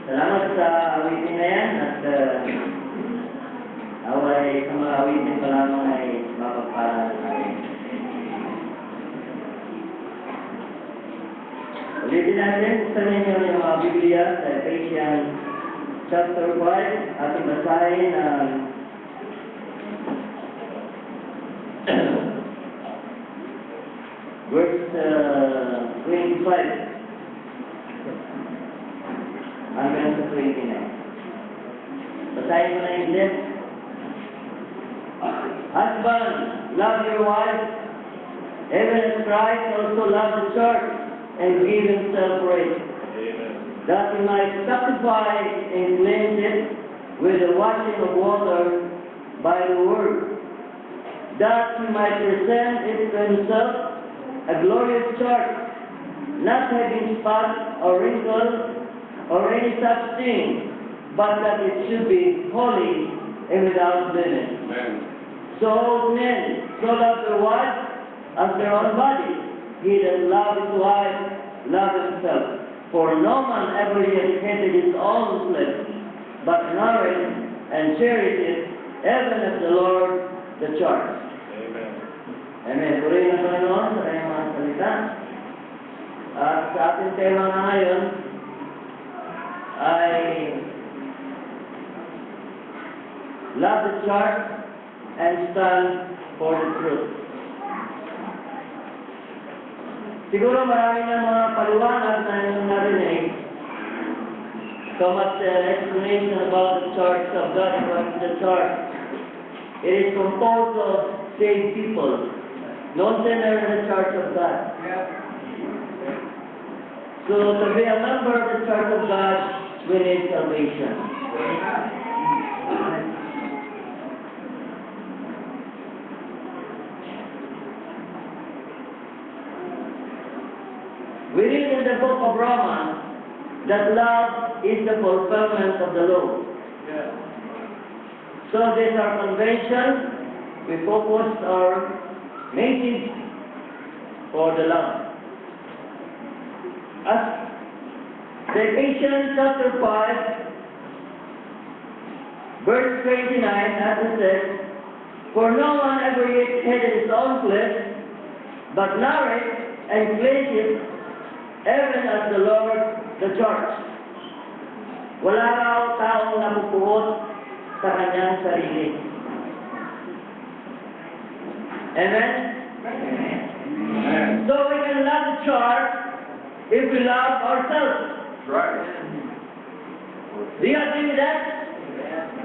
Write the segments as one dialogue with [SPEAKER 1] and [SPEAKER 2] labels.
[SPEAKER 1] Salamat sa awitin na yan at away sa mga awitin pa lamang ay mapagpalaan natin. Ulitin natin, buksan ninyo yung mga Biblia sa Ephesians chapter 5 at basahin ang verse 25 hanggang sa 29. Basahin ko na yung list. Husband, love your wife, even as Christ also loved the church and gave himself for it, that he might sanctify and cleanse it with the washing of water by the word, that he might present it to himself a glorious church, not having spot or wrinkle or any such thing, but that it should be holy and without blemish. So men, so love their wives as their own body. He that loves his wife, loves himself. For no man ever yet hated his own flesh, but nourished and cherished it, even as the Lord the church. Amen. Amen. Purihin ang Panginoon sa kanyang mga salita. At sa ating tema na ngayon ay love the church and stand for the truth. Siguro marami ng mga paliwanag na inyong narinig. So much explanation about the church of God and what is the church. It is composed of saved people. No sinner in the church of God. So to be a member of the church of God, we need salvation. We read in the book of Romans that love is the fulfillment of the law. So this our convention, we focus our message for the love. As the Ephesians chapter 5, verse 29, as it says, for no one ever yet hated his own flesh, but nourished and cleansed it, even as the Lord the church. Wala raw taong napupuot sa kanyang sarili. Amen? Amen. So we can love the church if we love ourselves.
[SPEAKER 2] Right.
[SPEAKER 1] Do you agree with that?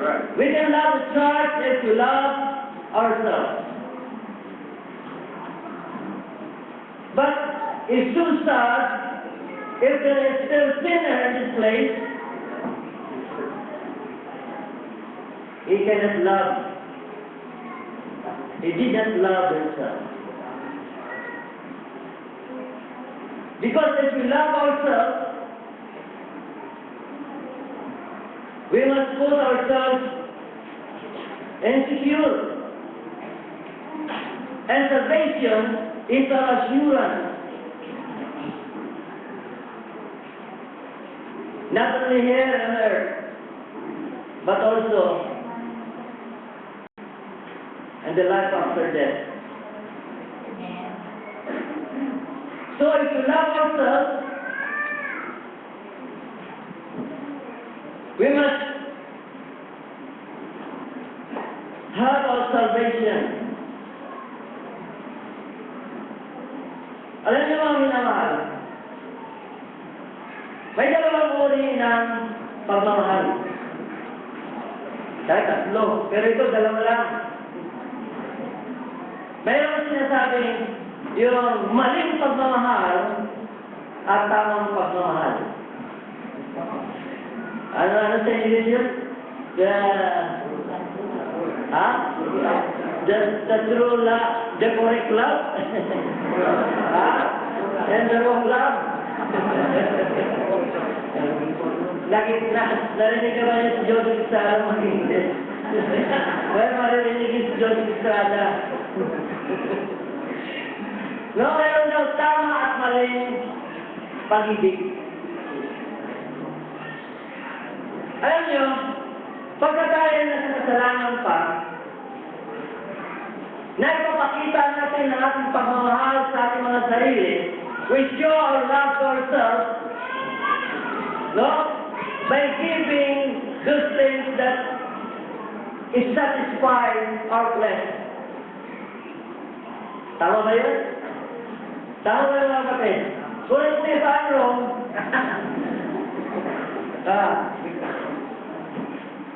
[SPEAKER 2] Right.
[SPEAKER 1] We can love the church if we love ourselves. But it's too sad if there is still sinner in this place. He cannot love. He didn't love himself. Because if we love ourselves, we must put ourselves insecure. And salvation is our assurance. Not only here on earth, but also in the life after death. So if we love ourselves, we must have our salvation. Alam niyo mga minamahal, may dalawang uri ng pagmamahal. Dahil tatlo, pero ito dalawa lang. Mayroon sinasabing yung maling pagmamahal at tamang pagmamahal. Ano sa English yun? The true love, the correct love? And the wrong love? Narinig ka ba niya si Joseph Estrada mag-English? Well, marinig si Joseph Estrada. No, meron daw tama at maling pag-ibig. nyo, pagka tayo nasa kasalanan pa, na ipapakita natin ang ating pagmamahal sa ating mga sarili, we show our love to ourselves, no? By giving those things that is satisfying our flesh. Tama ba yun? Tama ba yun mga kapatid? Kung ito yung wrong,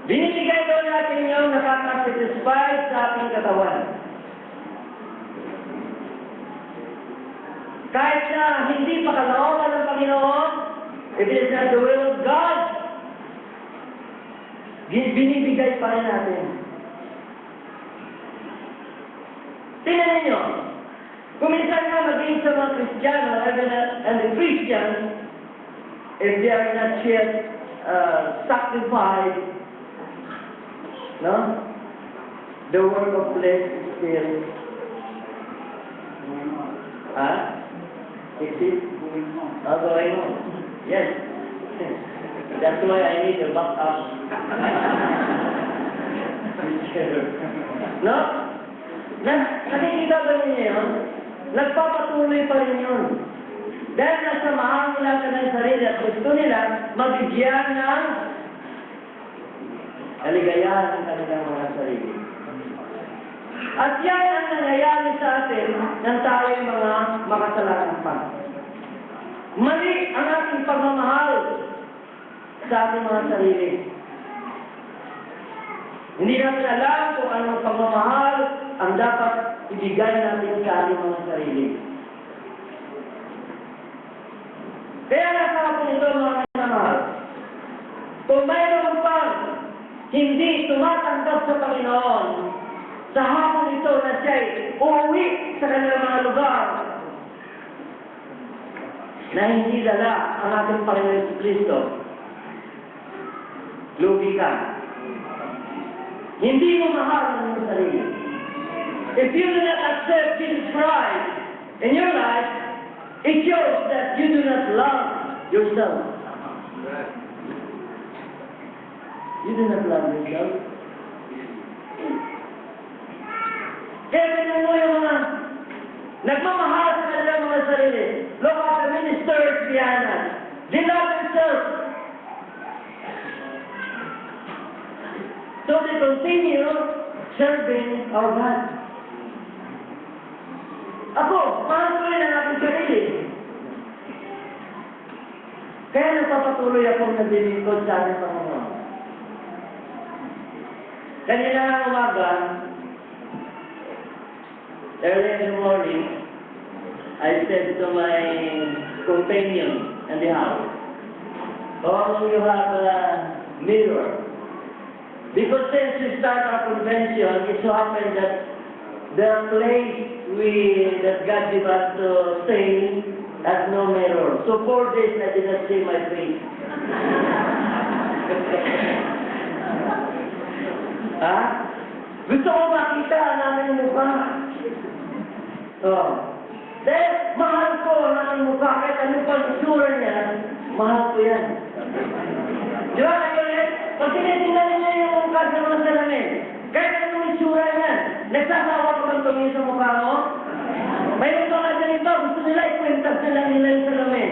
[SPEAKER 1] binibigay daw natin yung nakaka-satisfy sa ating katawan. Kahit na hindi pa kalooban ng Panginoon, it is not the will of God, binibigay pa rin natin. Tingnan ninyo, kung minsan nga maging sa mga Kristiyano, and the Christians, if they are not yet sanctified, no? The work of flesh is still, is it going on? Yes. That's why I need a backup. No? Nakikita ba niyo yun? Nagpapatuloy pa rin yun. Dahil nasa mahal nila ka ng sarili at gusto nila mabigyan ng kaligayahan ng kanilang mga sarili. At yan ang nangyayari sa atin nang tayo mga makasalanan pa. Mali ang ating pagmamahal sa ating mga sarili. Hindi natin alam kung anong pagmamahal ang dapat ibigay natin sa ating mga sarili. Kaya nasa atin ito mga minamahal. Kung mayroon pang hindi tumatanggap sa Panginoon, sa hapon ito na siya'y uuwi sa kanilang mga lugar na hindi dala ang ating Panginoon Kristo, lugi ka. Hindi mo mahal ang iyong sarili. If you do not accept Jesus Christ in your life, it shows that you do not love yourself. You do not love yourself. Kaya ganyan mo yung mga nagmamahal sa kanilang mga sarili. Look at the ministers behind us. They love themselves. So they continue serving our God. Ako, mahal ko rin ang aking sarili. Kaya nagpapatuloy akong naglilingkod sa ating Panginoon. Kanina ng umaga, early in the morning, I said to my companion in the house, "Oh, you have a mirror." Because since we start our convention, it so happened that the place that God gave us to stay has no mirror. So 4 days I did not see my face. Ha? Gusto ko makita namin yung mukha. Dahil mahal ko ang aking mukha, kahit ano pa ang itsura niya, mahal ko yan. Di ba kayo ulit? Pag tinitingnan niyo yung mukha sa mga salamin, kahit anong itsura niya, nagsasawa ko lang tumingin sa mukha mo. Mayroon pa nga dyan ito, gusto nila ikwentag na lang nila yung salamin.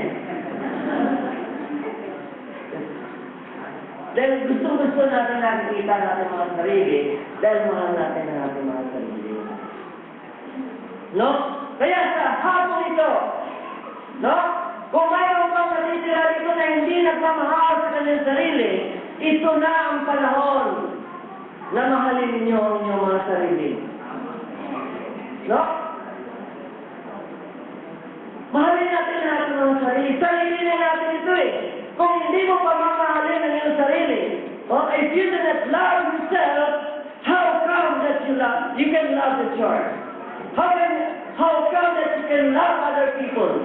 [SPEAKER 1] Dahil gusto natin nakikita natin mga sarili, dahil mahal natin ang ating mga sarili. No? Kaya sa hapon ito, no? Kung mayroon pang natitira dito na hindi nagmamahal sa kanyang sarili, ito na ang panahon na mahalin ninyo ang inyong mga sarili. No? Mahalin natin ang ating mga sarili. Sarili na natin ito eh. Kung hindi mo pa mamahalin ang iyong sarili, if you do not love yourself, how come that you can love the church? How come that you can love other people?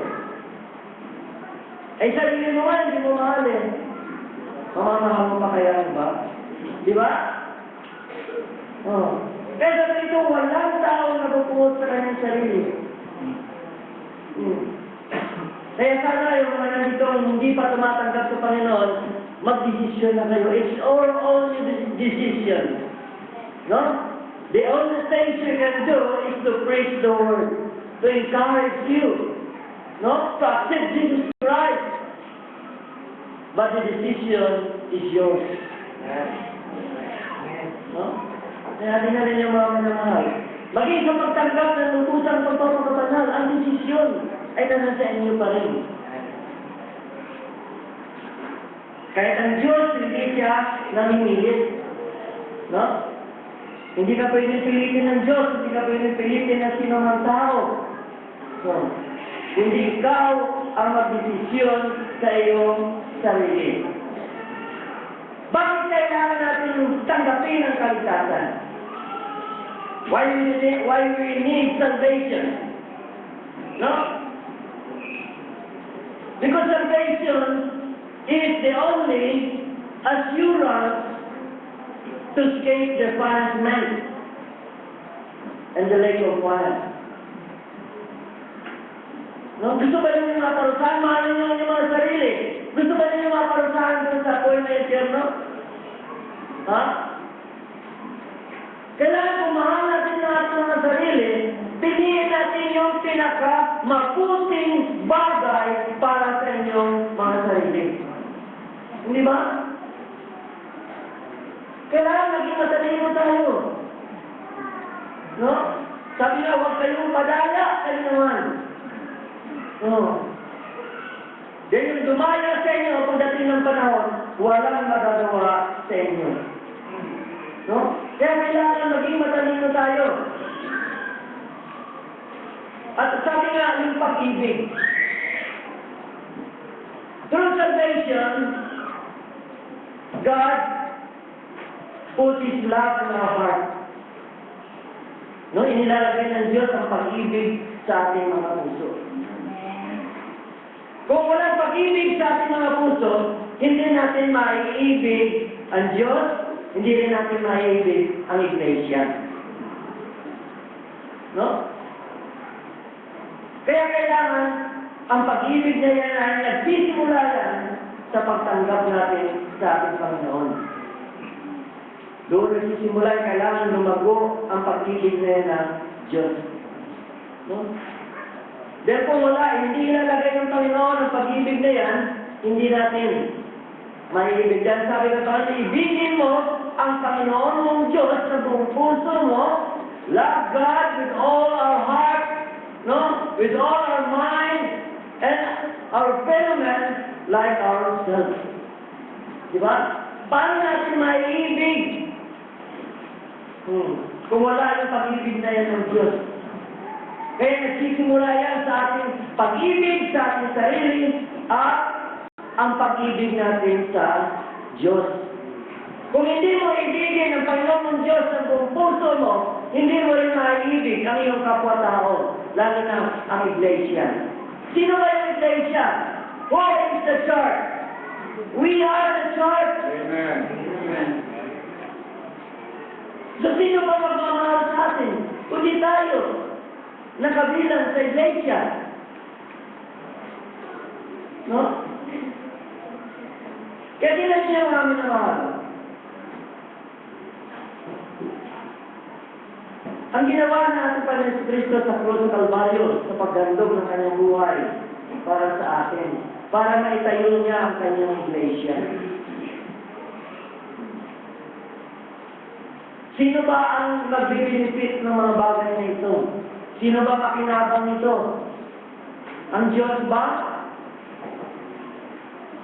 [SPEAKER 1] Eh, sarili mo nga, hindi mo mahalin. Mamamahal mo pa kaya ba? Di ba? Kaya sabi ito, walang tao nabubuot sa kanyang sarili. Kaya sana yung mga nandito hindi pa tumatanggap sa Panginoon, magdesisyon na kayo. It's all only the decision. No? The only thing you can do is to preach the word, to encourage you, no? To accept Jesus Christ. But the decision is yours. No? Kaya din na rin yung mga manamahal. Maging sa pagtanggap ng lubusang pagpapakabanal, ang desisyon ay nasa sa inyo pa rin. Kahit ang Diyos, hindi siya namimilit. No? Hindi ka pwede pilitin ng Diyos, hindi ka pwede pilitin ng sino mang tao. So, hindi ikaw ang magdesisyon sa iyong sarili. Bakit kailangan natin tanggapin ang kaligtasan? Why we need salvation? No? Because salvation is the only assurance to escape the punishment and the lake of fire. No? Gusto ba ninyo mga parusahan? Mahalin nyo yung mga sarili. Gusto ba ninyo mga parusahan dun sa pool na eterno? Ha? Kailangan kumahal natin ang ating mga sarili, piliin natin yung pinaka-maputing bagay para sa inyong mga sarili. Hindi ba? Kailangan maging matalino tayo. No? Sabi nga, huwag kayong padaya, kayo naman. No. Then yung dumaya sa inyo, pagdating ng panahon, walang magagawa sa inyo. No? Kaya kailangan maging matalino tayo. At sabi nga, yung pag-ibig. Through salvation, God put His love in our heart. No, inilalagay ng Diyos ang pag-ibig sa ating mga puso. Kung walang pag-ibig sa ating mga puso, hindi natin maiibig ang Diyos, hindi rin natin maiibig ang Iglesia. No? Kaya kailangan ang pag-ibig na yan ay nagsisimula yan sa pagtanggap natin sa ating Panginoon. Doon nagsisimula, kailangan lumago ang pag-ibig na yan ng Diyos. No? Dahil kung wala, hindi ilalagay ng Panginoon ang pag-ibig na yan, hindi natin maiibig yan. Sabi ng Panginoon, ibigin mo ang Panginoon mong Diyos sa buong puso mo, love God with all our heart, no? With all our mind, and our fellow man like ourselves. Diba? Paano natin maiibig? Kung wala yung pag-ibig na yan ng Diyos. Kaya nagsisimula yan sa ating pag-ibig sa ating sarili at ang pag-ibig natin sa Diyos. Kung hindi mo ibigin ang Panginoon ng Diyos sa buong puso mo, hindi mo rin maiibig ang iyong kapwa-tao, lalo na ang Iglesia. Sino ba yung Iglesia? Who is the church? We are the church.
[SPEAKER 2] Amen. Amen.
[SPEAKER 1] So sino ba magmamahal sa atin? Kundi tayo, nakabilang sa Iglesia. No? Kaya kailan siya ang aming namahal? Ang ginawa na ating Panginoon Kristo sa krus sa Kalbaryo, sa paghandog ng kanyang buhay para sa atin, para maitayo niya ang kanyang Iglesia. Sino ba ang nagbe-benefit ng mga bagay na ito? Sino ba pakinabang nito? Ang Diyos ba?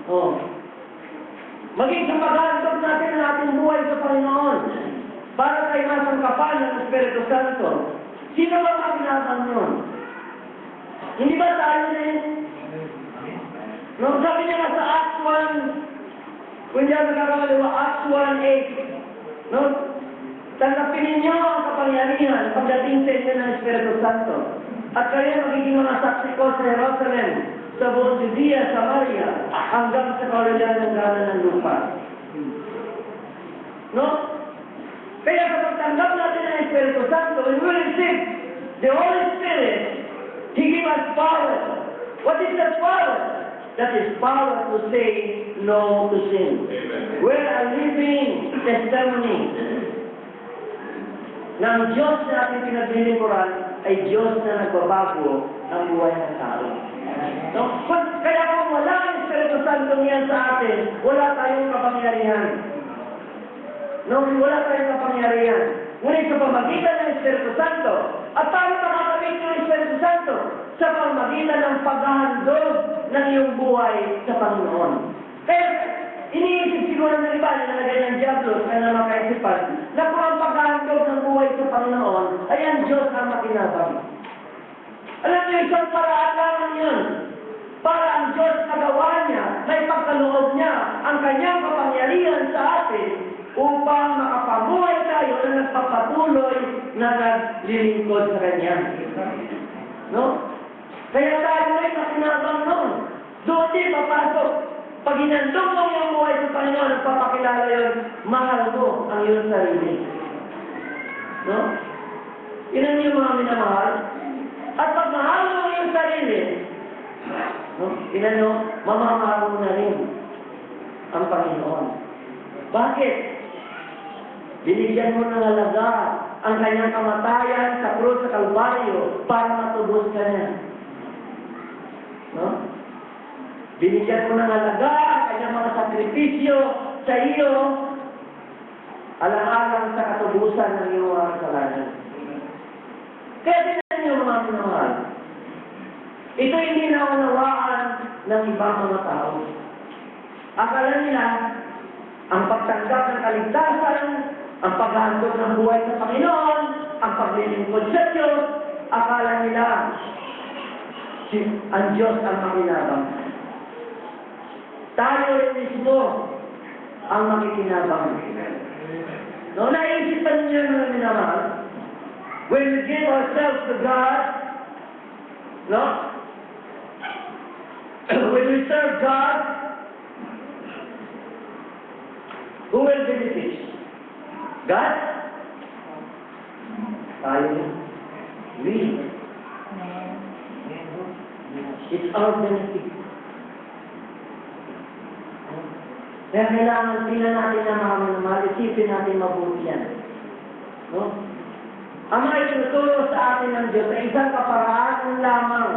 [SPEAKER 1] Oh. Maging sa paghandog natin ang ating buhay sa Panginoon para kay masangkapan ng Espiritu Santo. Sino ba pakinabang yun? Hindi ba tayo rin? Nung sabi niya nga sa Acts 1, kung diyan nagkakamaliwa, Acts 1:8, no? Tanggapin ninyo ang kapangyarihan pagdating sa inyo ng Espiritu Santo. At kayo magiging mga saksi ko sa Jerusalem, sa buong Judea, Samaria, hanggang sa kawalan ng gana ng lupa. No? Kaya kapag tanggap natin ang Espiritu Santo, we will receive the Holy Spirit. He gives us power. What is that power? that is power to say no to sin. We're a living testimony na ang Diyos na ating pinaglilingkuran ay Diyos na nagbabago ng buhay ng tao. No? Kaya kung wala ang Espiritu Santo yan sa atin, wala tayong kapangyarihan. No, wala tayong kapangyarihan. Ngunit sa pamagitan ng Espiritu Santo, at paano makakamit ng Espiritu Santo? Sa pamagitan ng paghahandog ng iyong buhay sa Panginoon. Kaya, iniisip siguro ng iba, nilalagay ng Diablo, kaya naman kaisipan, na kung ang paghahandog ng buhay sa Panginoon, ay ang Diyos ang makinabang. Alam niyo, isang paraan lang yun. Para ang Diyos nagawa niya, may pagkaloob niya, ang kanyang kapangyarihan sa atin, upang makapamuhay tayo na nagpapatuloy na naglilingkod sa Kanya. No? Kaya tayo ay makinabang noon. Doon din papasok. Pag inandong mo yung buhay sa Panginoon, nagpapakilala yun, mahal mo ang iyong sarili. No? Ilan yung mga minamahal? At pag mahal mo ang iyong sarili, no? Ilan nyo, mamamahal mo na rin ang Panginoon. Bakit? Binigyan mo ng halaga ang kanyang kamatayan sa krus sa Kalbaryo para matubos ka niya. No? Binigyan mo ng halaga ang kanyang mga sakripisyo sa iyo alang-alang sa katubusan ng iyong mga kasalanan. Kaya tingnan niyo mga minamahal. Ito hindi naunawaan ng ibang mga tao. Akala nila ang pagtanggap ng kaligtasan, ang paghahandog ng buhay sa Panginoon, ang paglilingkod sa Diyos, akala nila ang Diyos ang makinabang. Tayo rin mismo ang makikinabang. No, naisipan niyo mga minamahal, when we give ourselves to God, no? When we serve God, who will benefit? God? Tayo. We. It's our benefit. Kaya kailangan tingnan natin na mga isipin natin mabuti yan. No? Ang mga itinuturo sa atin ng Diyos ay isang kaparaan lamang,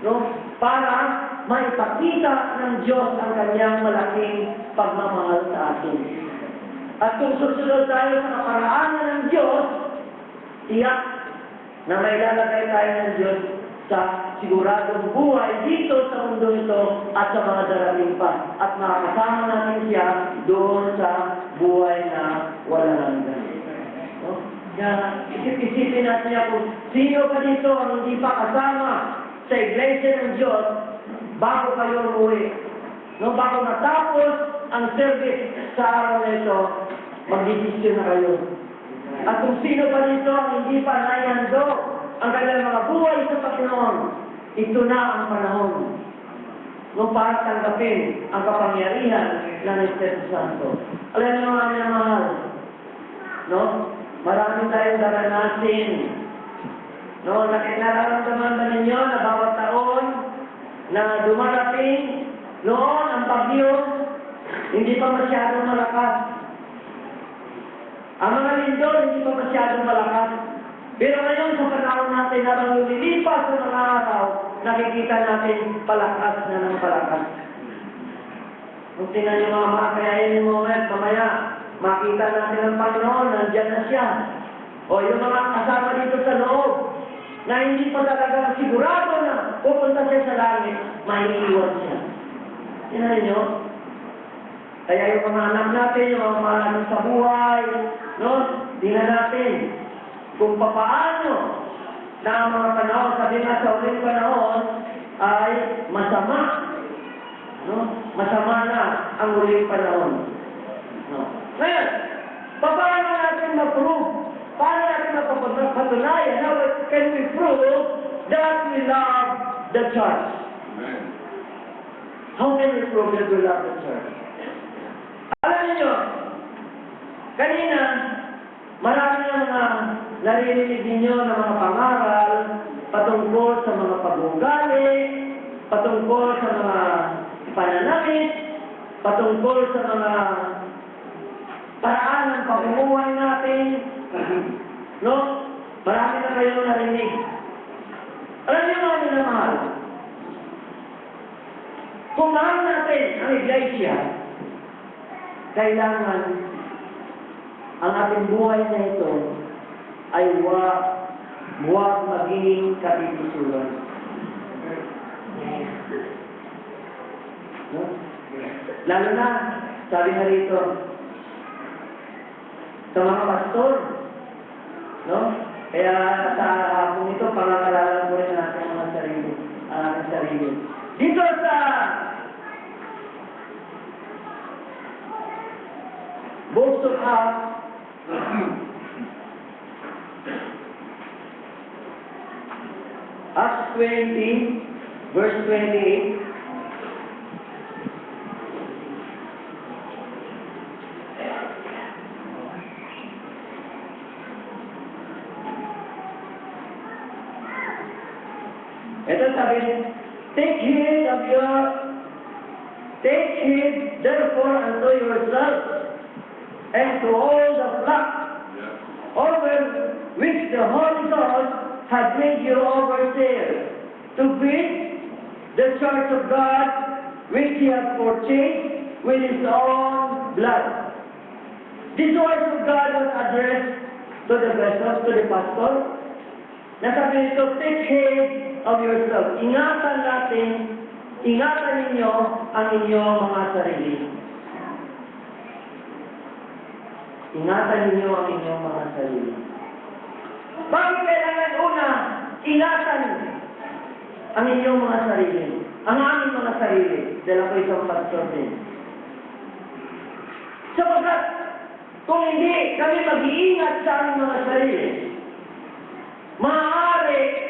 [SPEAKER 1] no? Para maipakita ng Diyos ang kanyang malaking pagmamahal sa atin. At kung susunod tayo sa kaparaanan ng Diyos, tiyak na may lalagay tayo ng Diyos sa siguradong buhay dito sa mundo ito at sa mga darating pa. At makakasama natin siya doon sa buhay na walang hanggan. No? Kaya isip-isipin natin niya kung sino pa dito ang hindi pa kasama sa iglesia ng Diyos bago kayo umuwi. No? Bago matapos ang service sa araw na ito, magdidisyon na kayo. At kung sino pa dito ang hindi pa naihandog ang kanilang mga buhay sa Panginoon, ito na ang panahon nung para tanggapin ang kapangyarihan ng Espiritu Santo. Alam niyo mga minamahal, no? Marami tayong daranasin. No, nararamdaman ba ninyo na bawat taon na dumarating noon ang bagyo, hindi pa masyadong malakas. Ang mga lindol, hindi pa masyadong malakas. Pero ngayon sa panahon natin, habang lumilipas sa mga araw, nakikita natin palakas na ng palakas. Kung tingnan yung mga kayain mo mamaya, makita natin ang Panginoon, nandyan na siya. O yung mga kasama dito sa loob, na hindi pa talaga sigurado na pupunta siya sa langit, maiiwan siya. Tingnan nyo? Kaya yung mga anak natin, yung mga anak sa buhay, no? Tingnan natin kung paano na ang mga panahon, sabi nga sa uling panahon, ay masama. No? Masama na ang uling panahon. No? Ngayon, paano natin ma-prove? Paano natin mapapatunayan? How can we prove that we love the church? How can we prove that we love the church? Alam niyo, kanina, marami ng mga naririnig ninyo ng mga pangaral patungkol sa mga pag-uugali, patungkol sa mga pananakit, patungkol sa mga paraan ng pamumuhay natin. No? Marami na kayong narinig. Alam niyo mga minamahal, kung mahal natin ang iglesia, kailangan ang ating buhay na ito ay huwag maging kapipisulan. No? Lalo na, sabi na rito, sa mga pastor, no? Kaya sa hapon ito, pangakalala mo rin natin ang mga sarili, ang ating sarili. Dito sa Books of Acts, Acts 20, verse 28. Ito sabi, take heed therefore unto yourselves and to all the flock over which the Holy Ghost had made you overseers, to feed the church of God which he has purchased with his own blood. This word of God was addressed to the vessels, to the pastor. Nasabi nito, take heed of yourself. Ingatan ninyo ang inyong mga sarili. Ingatan ninyo ang inyong mga sarili. Bakit kailangan una, ingatan ang inyong mga sarili? Ang aming mga sarili, dahil ako isang pastor din. Sapagkat, kung hindi kami mag-iingat sa aming mga sarili, maaari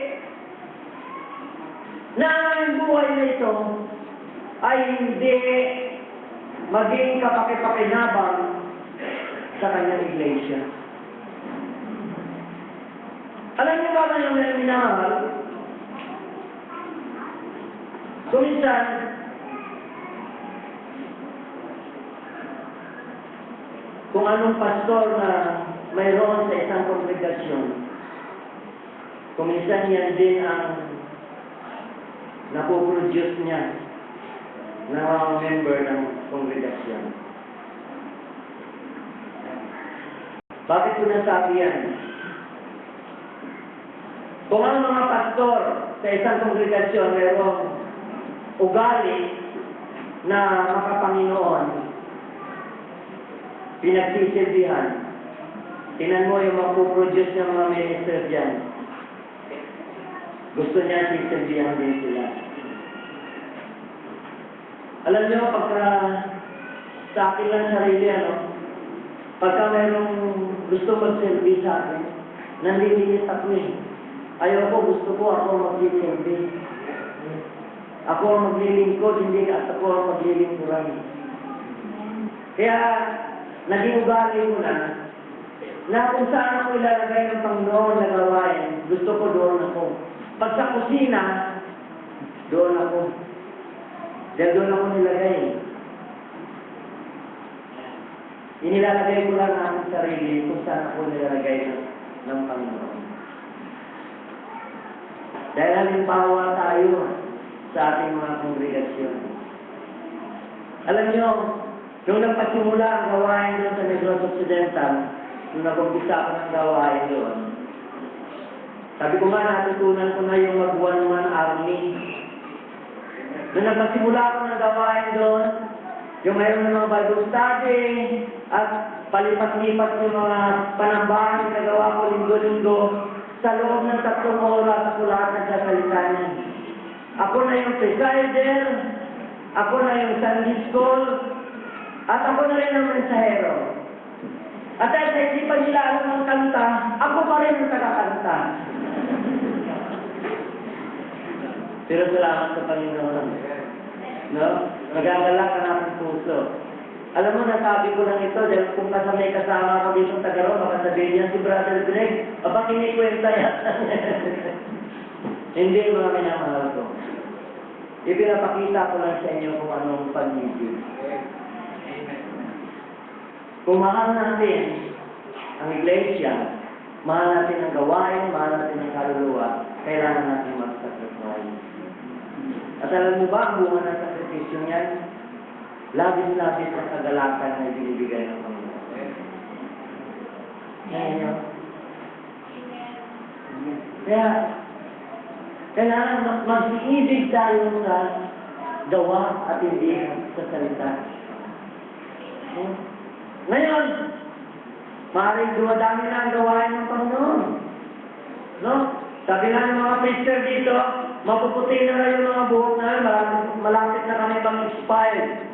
[SPEAKER 1] na ang buhay na ito ay hindi maging kapakipakinabang sa kanyang iglesia. Alam niyo ba yung minamahal? Kuminsan, kung anong pastor na mayroon sa isang kongregasyon, kuminsan yan din ang napoproduce niya na mga member ng kongregasyon. Bakit ko nasabi yan? Kung ang mga pastor sa isang kongregasyon mayroong ugali na makapanginoon, pinagsisilbihan, tingnan mo yung mapoproduce ng mga minister dyan. Gusto niya sisilbihan din sila. Alam niyo, pagka sa akin lang sarili, pagka mayroong gusto mag-silbi sa akin, nanlilinis ako eh. Ayoko, gusto ko ako mag-silbi. Ako ang maglilingkod, hindi ako ang maglilingkuran. Kaya, naging ugali ko na kung saan ako ilalagay ng Panginoon na gawain, gusto ko doon ako. Pag sa kusina, doon ako. Dahil doon ako nilagay. Inilalagay ko lang ang sarili kung saan ako nilalagay ng Panginoon. Dahil halimbawa tayo sa ating mga kongregasyon. Alam niyo, nung nagpasimula ang gawain doon sa Negros Occidental, nung nag-umpisa ako ng gawain doon, sabi ko nga, natutunan ko na yung mag-one-man army. Nung nagpasimula ako ng gawain doon, yung mayroon ng mga Bible study, at palipat-lipat yung mga panambahan na nagawa ko linggo-linggo, sa loob ng 3 oras ako lahat nagsasalita niya. Ako na yung presider, ako na yung Sunday school, at ako na rin ang mensahero. At dahil sa hindi pa nila alam ng kanta, ako pa rin ang tagakanta. Pero salamat sa Panginoon. No? Nagagalak ang aking puso. Alam mo, nasabi ko lang ito dahil kung may kasama ako dito sa Tagaro, baka sabihin niya si Brother Greg, aba kinikwenta yata. Hindi, mga minamahal ko. Ipinapakita ko lang sa inyo kung anong pag-ibig. Kung mahal natin ang iglesia, mahal natin ang gawain, mahal natin ang kaluluwa, kailangan natin mag-sacrifice. At alam mo ba, ang bunga ng sakripisyo niyan? Labis-labis ang kagalakan na binibigay ng Panginoon. Ngayon, kaya, kailangan mag-iibig tayo sa gawa at hindi sa salita. Ngayon, maaaring dumadami na ang gawain ng Panginoon. No? Sabi nga ng mga preacher dito, mapuputi na lang yung mga buhok na malapit na kami mag-expire.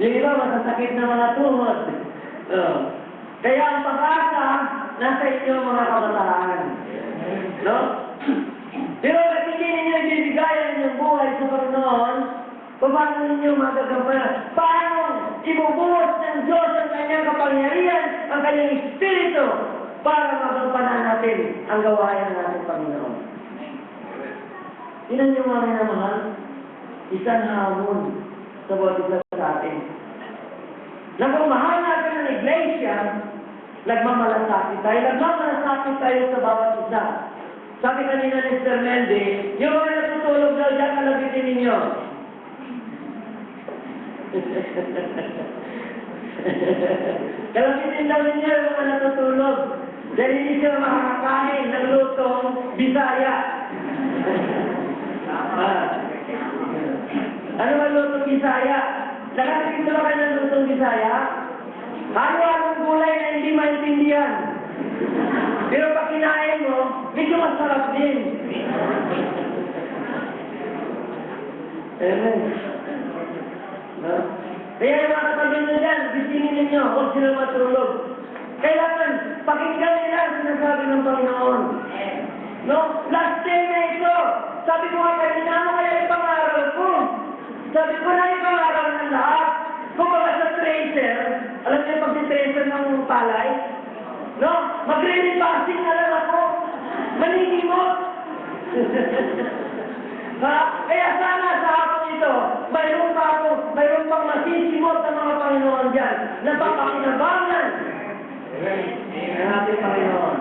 [SPEAKER 1] Yung iba, masasakit na mga tuhod. Kaya ang pag-asa, nasa inyo mga kabataan. No? Pero kung hindi ninyo ibibigayan yung buhay sa Panginoon, paano ninyo magagampanan? Paano ibubuhos ng Diyos ang kanyang kapangyarihan, ang kanyang Espiritu, para magampanan natin ang gawain ng ating Panginoon? Yun ang yung mga minamahal, isang hamon sa bawat isa sa atin. Na kung mahal natin ang iglesia, nagmamalasakit tayo sa bawat isa. Sabi kanina ni Mr. Mende, yung mga natutulog daw dyan, kalabitin ninyo. Kalabitin daw ninyo yung mga natutulog. Dahil hindi sila makakakain ng lutong Bisaya. Ano ba lutong Bisaya? Nakatikim na ba kayo ng lutong Bisaya? Halo-halong gulay na hindi maintindihan. Pero pag kinain mo, medyo masarap din. Amen. No? Kaya yung mga kapatid nyo dyan, bisingin ninyo, huwag sila matulog. Kailangan, pakinggan nila ang sinasabi ng Panginoon. No? Last day na ito. Sabi ko nga kanina, ano kaya ipangaral ko? Sabi ko na ipangaral ng lahat. Kung baka sa tracer, alam niyo pag tracer ng palay? No? Magre-repassing na lang ako. Manigimot. Kaya sana sa hapon ito, mayroon pang masisimot ng mga Panginoon dyan, na papakinabangan ng ating Panginoon.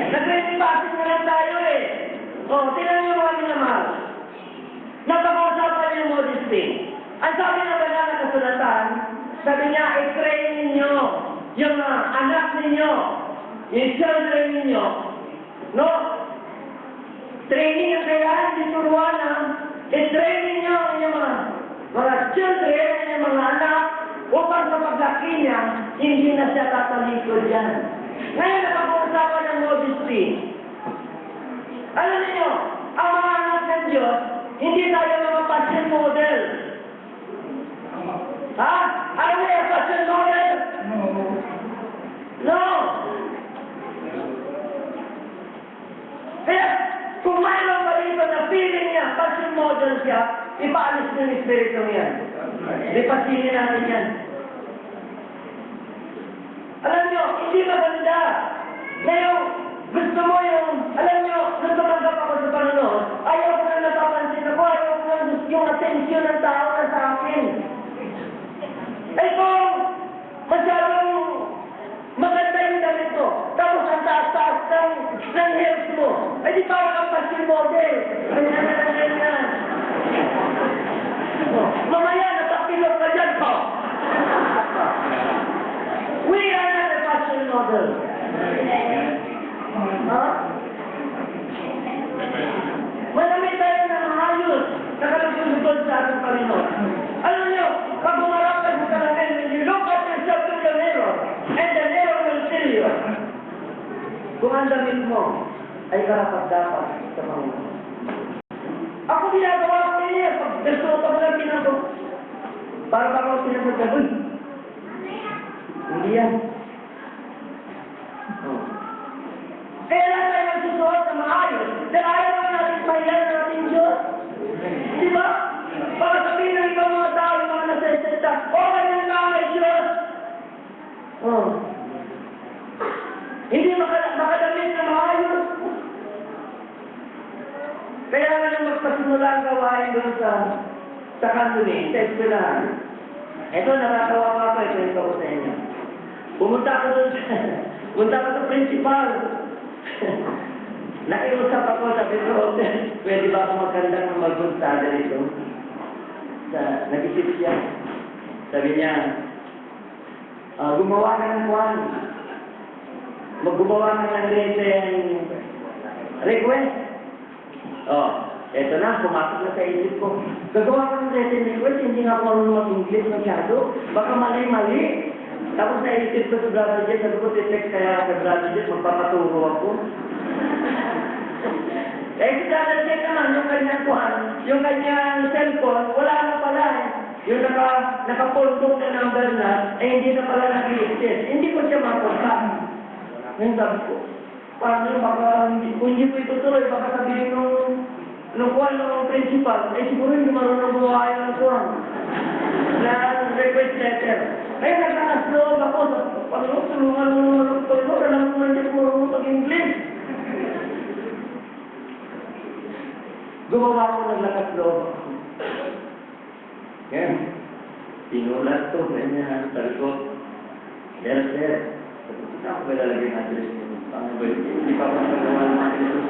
[SPEAKER 1] Nagre-repassing na lang tayo eh. O, tingnan niyo mga minamahal. Napag-uusapan yung modesty. Ang sabi na ba na kasulatan, sabi niya, i-train ninyo yung anak ninyo, yung children ninyo, no? Training ang kailangan din turuan i-train ninyo ang inyong mga children, ang inyong mga anak, upang sa paglaki niya, hindi na siya tatalikod yan. Ngayon, napag-uusapan ng modesty. Alam niyo, ang mga anak ng Diyos, hindi tayo mga passion model. Ha? Alam niyo yung passion model? No! Kaya, kung mayroon pa dito na feeling niya, passion model siya, ipaalis niyo yung espiritu niya. Ipasinin natin yan. Alam niyo, hindi maganda. Ngayon, gusto mo yung, alam niyo, nung tumanggap ako sa Panginoon, ayaw ko na napapansin ako, ayaw ko na yung atensyon ng tao na sa akin. Ay kung masyadong maganda yung damit mo, tapos ang taas-taas ng health mo, ay di parang ang passion model. Ganyan. Mamaya, natapilok ka dyan po. We are not a passion model. Ha? Marami tayo na maayos, nakalagulugod sa ating Panginoon. Alam niyo, pag umarap ka sa salamin, when you look at yourself in the mirror, and the mirror will tell you, kung ang damit mo ay karapat-dapat sa Panginoon. Ako ginagawa ko niya, pag nagsuot ako lang ginagawa. Para pa ako pinagagawa. Hindi yan. Kaya lang tayo magsusuot na maayos. Dahil ayaw naman natin pahilan ng ating Diyos. Di ba? Para sabihin ng ibang mga tao, yung mga naseseta, ganyan ka may Diyos. Hindi makadamit na maayos. Kaya nga nang magpasimula ang gawain doon sa kanto sa eskwelahan. Ito, nakatawa pa ako, ito ko sa inyo. Pumunta ako doon punta ako sa principal. Nakiusap ako, sabi ko, pwede ba ako magkandang ng magpuntada rito? Nag-isip siya. Sabi niya, gumawa ka ng kwan. Maggumawa ka ng written request. Eto na, pumasok na sa isip ko. Gagawa ko ng written request, hindi nga ako marunong mag-English masyado. Baka mali-mali. Tapos naisip ko sa Brother Jet, sabi ko, text kaya sa Brother Jet, magpapaturo ako. Si Brother Jet naman, yung kanyang kuhan, yung kanyang cellphone, wala na pala eh. Yung nakapundok na number na, hindi na pala nag-i-exist. Hindi ko siya makontak. Ngayon sabi ko, paano yung baka, kung hindi ko itutuloy, baka sabihin nung kuhan ng principal, siguro hindi marunong buhay ng kuhan. Na request letter. Kaya nagkakasloob ako sa Panginoon, tulungan mo ng Panginoon, alam mo na hindi marunong mag-English. Gumawa ko ng lakasloob. Kaya, sinulat ko, ganyan, sabi ko, sir, saan ko ilalagay ng address mo? Hindi pa ako nagawa ng address mo.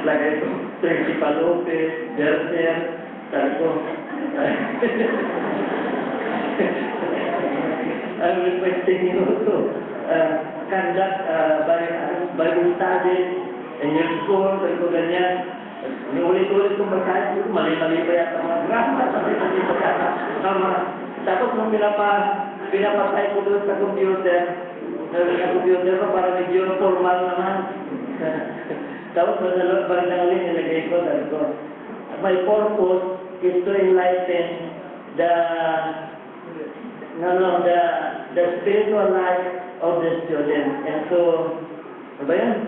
[SPEAKER 1] Lagay ko, Principal Lopez, sir, sabi ko, I'm requesting you to conduct Bible studies in your school, sabi ko ganyan. Ulit-ulit kong basahin, mali-mali pa yata mga grammar, mali-mali pa yata. Tapos nung pinapatay ko doon sa computer ko para medyo formal naman. Tapos barangay nilagay ko, sabi ko, my purpose is to enlighten the spiritual life of the student. And so, ano ba yan?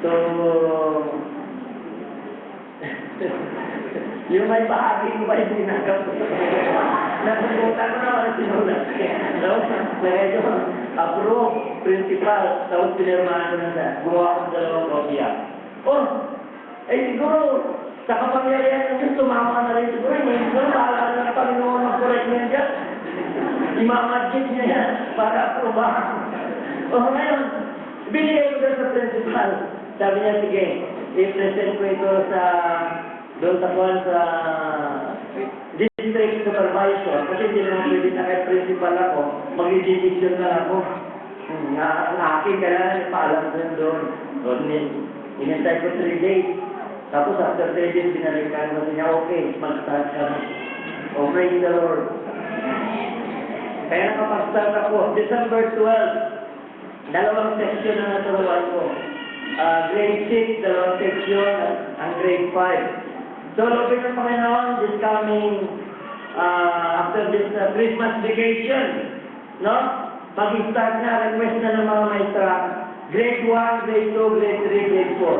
[SPEAKER 1] So, yung may bahagi ko ba yung ginagawa ko? Nakukutan ko naman sinulat. Tapos, lagay ko, approve, principal, tapos pinirmahan ko na siya. Gumawa ko ng dalawang kopya. Siguro, sa kapangyarihan ng Diyos, tumama na rin siguro. Siguro, bahala na ng Panginoon ng correct niya dyan. Imamagit niya yan para aprobahan. Ngayon, binigay ko sa principal. Sabi niya, sige, i-present ko ito doon sa district supervisor. Kasi hindi naman pwede na kahit principal ako, mag-decision na ako. Akin ka na, paalam doon. Inintay ko 3 days. Tapos after 3 days, binalikan ko niya, okay, mag-start ka na. Oh, praise the Lord. Kaya nakapag-start ako, December 12, dalawang section na naturuan ko. Grade 6, dalawang section, ang grade 5. So, looking ng Panginoon, this coming, after this Christmas vacation, no? Mag-start na, request na ng mga maestra, grade 1, grade 2, grade 3, grade 4.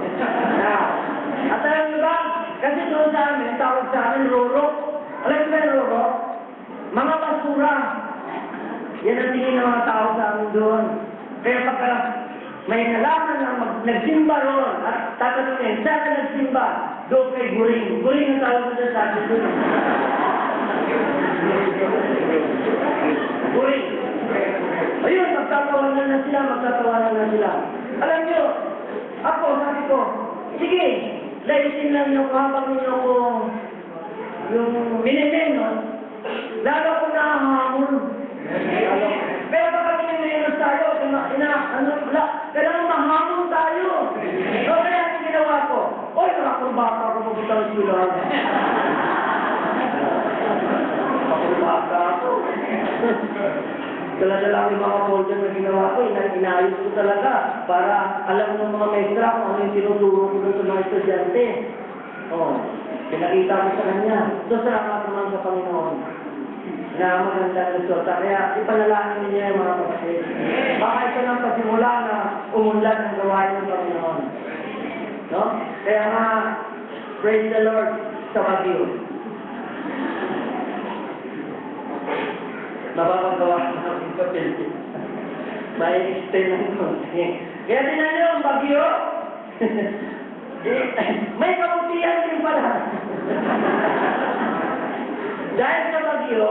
[SPEAKER 1] Now, at alam nyo ba, kasi doon sa amin, tawag sa amin, Roro. Alam nyo ba yung Roro? Mga basura. Yan ang tingin ng mga tao sa amin doon. Kaya pagka may nalaman na nagsimba roon at tatanungin, saan ka nagsimba? Doon kay Guring. Guring ang tawag na sa akin doon. Guring. Ayun, magtatawanan na sila. Alam nyo, ako, sabi ko, sige, laisin lang yung habang ninyo ko yung minimeno, lalo ko nahahamon. Pero baka miniminos tayo, kailangan mahamon tayo. So, kaya ang ginawa ko, nakakurbaka ako mabuta ng silang. Nakakurbaka ako. Dala-dala yung mga folder na ginawa ko, inayos ko talaga para alam ng mga maestra kung ano yung tinuturo ko doon sa mga estudyante. Pinakita ko sa kanya. So, salamat naman sa Panginoon na magandang resulta. Kaya ipanalangin niya yung mga kapatid. Baka ito nang pasimula na umunlad ng gawain ng Panginoon. No? Kaya nga, praise the Lord sa Baguio. Mapapagawa ng papel. May extend ng konti. Kaya tinan niyo ang Baguio. may kabutihan din pala. Dahil sa bagyo,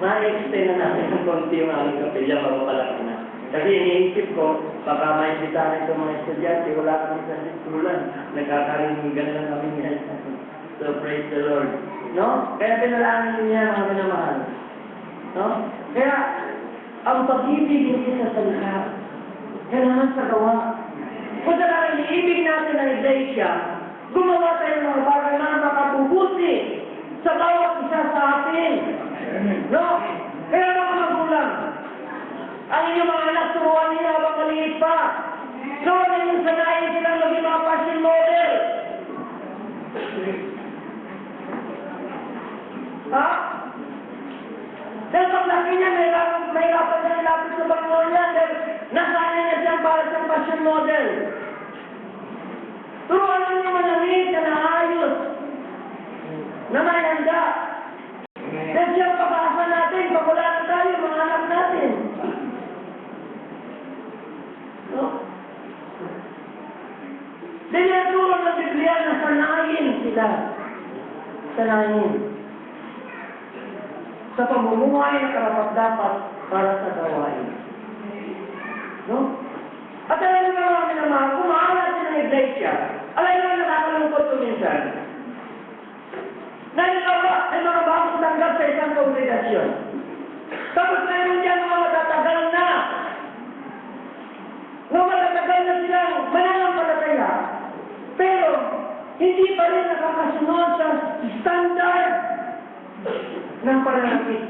[SPEAKER 1] ma-extend na natin ng konti yung aming kapilya, mapapalaki na. Kasi iniisip ko, baka maisitahan itong mga estudyante, wala kami sa sikulan. Nagkakaringan lang kami niya. So, praise the Lord. No? Kaya pinalangin niya mga minamahal. No? Kaya, ang pag-ibig hindi sa salita, kailangan sa gawa. Kung talagang iibig natin ang iglesia, gumawa tayo ng mga bagay na makabubuti sa bawat isa sa atin. No? Kaya mga magulang, ang inyong mga anak, turuan nila habang maliit pa. Turuan ninyong sanayin silang maging mga passion model. Ha? Dahil paglaki niya, may rapat na nilapit sa Panginoon niya. Dahil nasanay niya siyang para siyang passion model. Turuan niyo manamit na naayos. Na may handa. Dahil siyang pag-asa natin, pag wala na tayo, mga anak natin. No? Dahil naturo ng Biblia na sanayin sila. Sanayin. Sa pamumuhay na karapat-dapat para sa gawain. No? At alam nyo mga minamahal, kung maalat sila ng iglesia, alam nyo nakakalungkot ko minsan. Nalikawa ay mga bagong tanggap sa isang kongregasyon. Tapos mayroon dyan mga matatagal na. Mga matatagal na silang mananampalataya. Pero, hindi pa rin nakakasunod sa standard ng pananakit.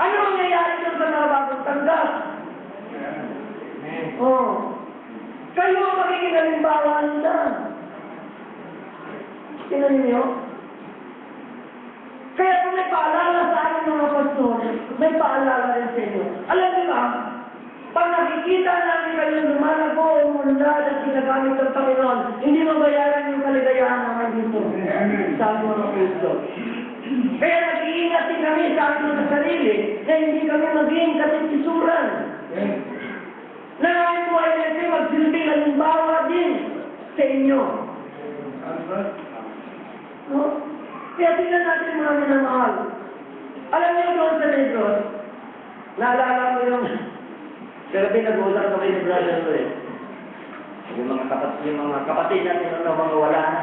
[SPEAKER 1] Ano ang nangyayari doon sa mga bagong tanggap? Kayo ang magiging halimbawa nila. Tingnan niyo? Kaya kung may paalala sa ating mga pastor, may paalala rin sa inyo. Alam niyo ba, pag nakikita namin kayo lumalago o umunlad at ginagamit ng Panginoon, hindi mabayaran yung kaligayahan naman dito. Sabi mga Kristo. Kaya nag-iingat din kami sa ating mga sarili na hindi kami maging katitisuran. Na po ay kasi magsilbing halimbawa din sa inyo. No? Kaya tingnan natin mga minamahal. Alam niyo doon sa Negros, naalala ko yung kagabi nag-uusap kami ni Brother Louis. Yung mga kapatid natin ano, mga wala na.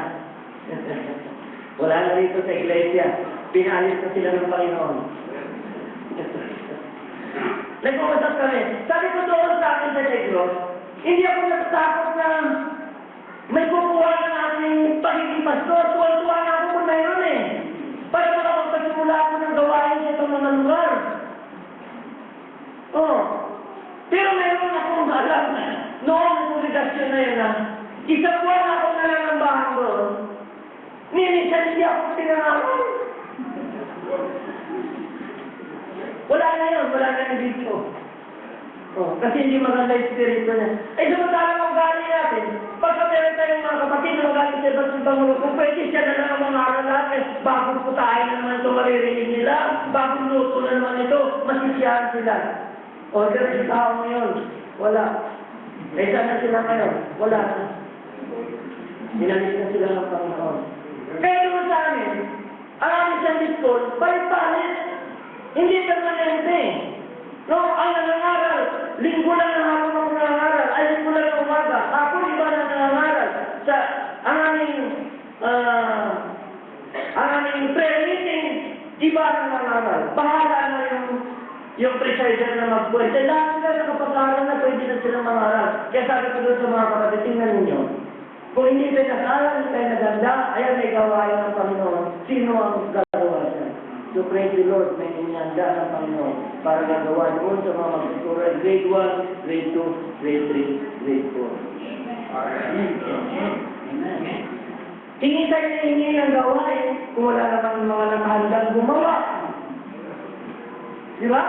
[SPEAKER 1] Wala na dito sa iglesia. Pinalis na sila ng Panginoon. Nag-uusap kami. Sabi ko doon sa akin sa Negros, hindi ako natatakot na may kukuha ng aming pagiging pastor. Tuwan-tuwa na ako kung mayroon eh. Para makapagpasimula ako ng gawain sa itong mga lugar. Pero mayroon akong alam noong kongregasyon na yun na isang buwan akong nananambahan doon. Minsan hindi ako pinangalan. Wala na yun, wala na yung dito. Kasi hindi maganda yung spirito niya. Samantalang ang gali natin, pagka meron tayong mga kapatid na magaling sa iba't ibang mga, kung pwede siya na lang ang mga aral natin, bagong putahin na naman ito maririnig nila, bagong luto na naman ito, masisiyahan sila. Ganun yung tao ngayon, wala. Saan na sila ngayon? Wala na. Dinalis na sila ng Panginoon. Kaya naman sa amin, ang aming Sunday school, palit-palit. Hindi permanente. No, ang nangangaral, linggo lang na hapon ang nangangaral, ay linggo lang ang umaga. Hapon iba na nangangaral. Sa ang aming prayer meeting, iba na nangangaral. Bahala na yung presider na magpuwede. Lahat sila nakapag-aaral na pwede na silang mangaral. Kaya sabi ko doon sa mga kapatid, tingnan ninyo. Kung hindi tayo nag-aaral, hindi tayo naganda, ayan may gawain ng Panginoon. Sino ang gagawa siya? So praise the Lord, may inyanda ng Panginoon para gagawa doon sa mga magtuturo. Grade 1, grade 2, grade 3, grade 4. Tingin tayo na hingi ng gawain kung wala naman mga nakahandang gumawa. Di ba?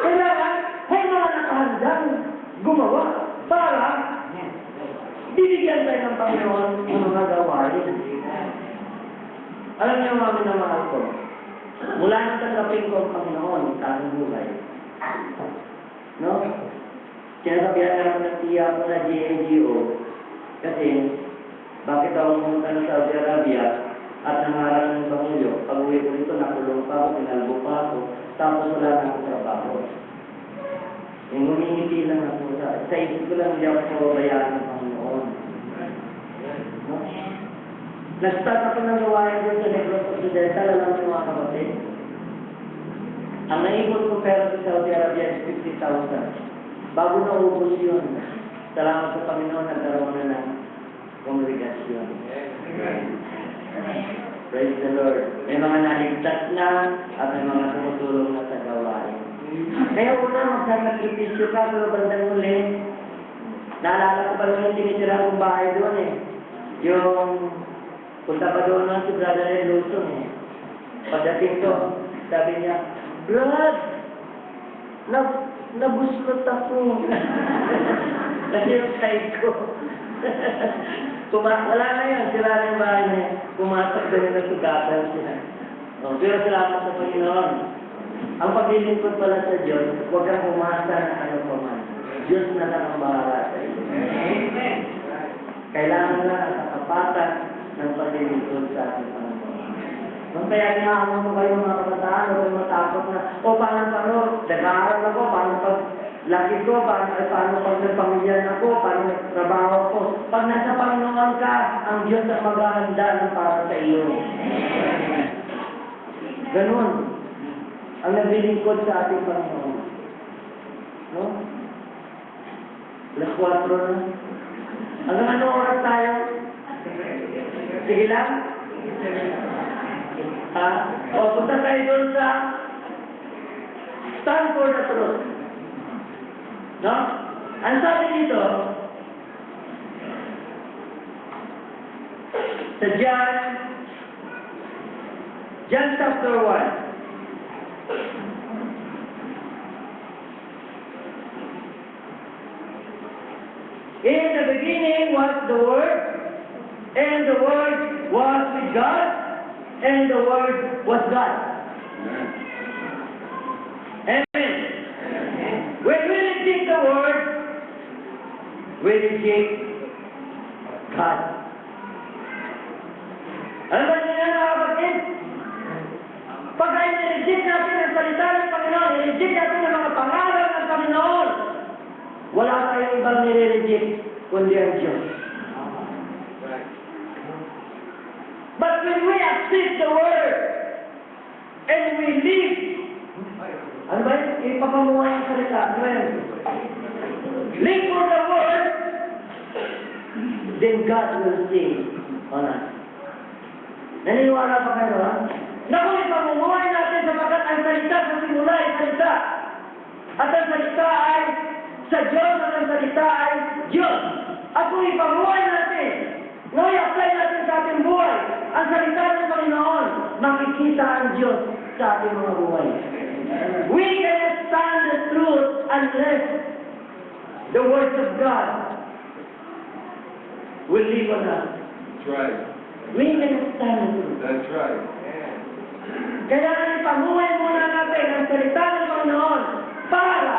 [SPEAKER 1] Kailangan, may mga nakahandang gumawa para bibigyan tayo ng Panginoon ng mga gawain. Alam niyo mga minamahal ko, mula nang tanggapin ko ang Panginoon sa aking buhay. No? Sinasabihan naman ng tiya ko na GNGO, Kasi, bakit ako pumunta ng Saudi Arabia at nangarap ng Bangulyo? Pag uwi ko dito, nakulong pa ako, pinalbo pa ako, tapos wala na akong trabaho. Yung humingiti lang ako sa isip ko lang, hindi ako bayaan ng Panginoon. No? Nag-start ako ng gawain doon sa Negros Occidental, alam mo mga kapatid. Ang naibot ko pera sa Saudi Arabia is 50,000. Bago na ubos yun, salamat sa Panginoon, nagkaroon na ng kongregasyon. Praise the Lord. May mga naligtas na at may mga tumutulong na sa gawain. Kaya una, magsasakripisyo ka, pero bandang muli, naalala ko pa rin yung tinitira kong bahay doon eh. Yung punta pa doon na si Brother Ed Luzon eh. Pagdating ko, sabi niya, Brad, nabuslot ako. Kasi yung side ko. Wala na yun, sila na yung bahay na yun. Pumasok doon yung nasugatan sila. Pero salamat sa Panginoon. Ang paglilingkod pala sa Diyos, huwag kang umasa na ano pa man. Diyos na lang ang bahala sa iyo. Amen. Kailangan lang ang kakapatan ng paglilingkod sa ating Panginoon. Kaya inaamon mo kayo mga kabataan, huwag kayong matakot na, paano, nag-aaral ako, paano pag laki ko, paano pag nagpamilya ako, paano nagtrabaho ko. Pag nasa Panginoon ka, ang Diyos ang maghahanda ng para sa iyo. Ganun ang naglilingkod sa ating Panginoon. No? Alas 4 na. Hanggang ano oras tayo? Sige lang? Punta tayo doon sa Stand for the Truth. No? Ang sabi dito, sa John chapter 1. In the beginning was the Word, and the Word was with God, and the Word was God. Amen. When we reject the Word, we reject God. Ano ba nila mga kapatid? Pag ay nireject natin ang salita ng Panginoon, nireject natin ang mga pangalan ng Panginoon, wala tayong ibang nire-reject kundi ang Diyos. But when we accept the Word and we live, ano ba yun? Ipapamuha yung salita. Ano ba yun? Live for the Word, then God will sing on us. Naniniwala pa kayo, ha? Na kung ipamumuhay natin sapagkat ang salita sa simula ay salita. At ang salita ay sa Diyos at ang salita ay Diyos. At kung ipamuhay natin, no, i-apply natin sa ating buhay, ang salita ng Panginoon, makikita ang Diyos sa ating mga buhay. We cannot stand the truth unless the words of God will live on us.
[SPEAKER 2] That's right.
[SPEAKER 1] We cannot stand the truth.
[SPEAKER 2] That's right.
[SPEAKER 1] Kailangan ipamuhay muna natin ang salita ng Panginoon para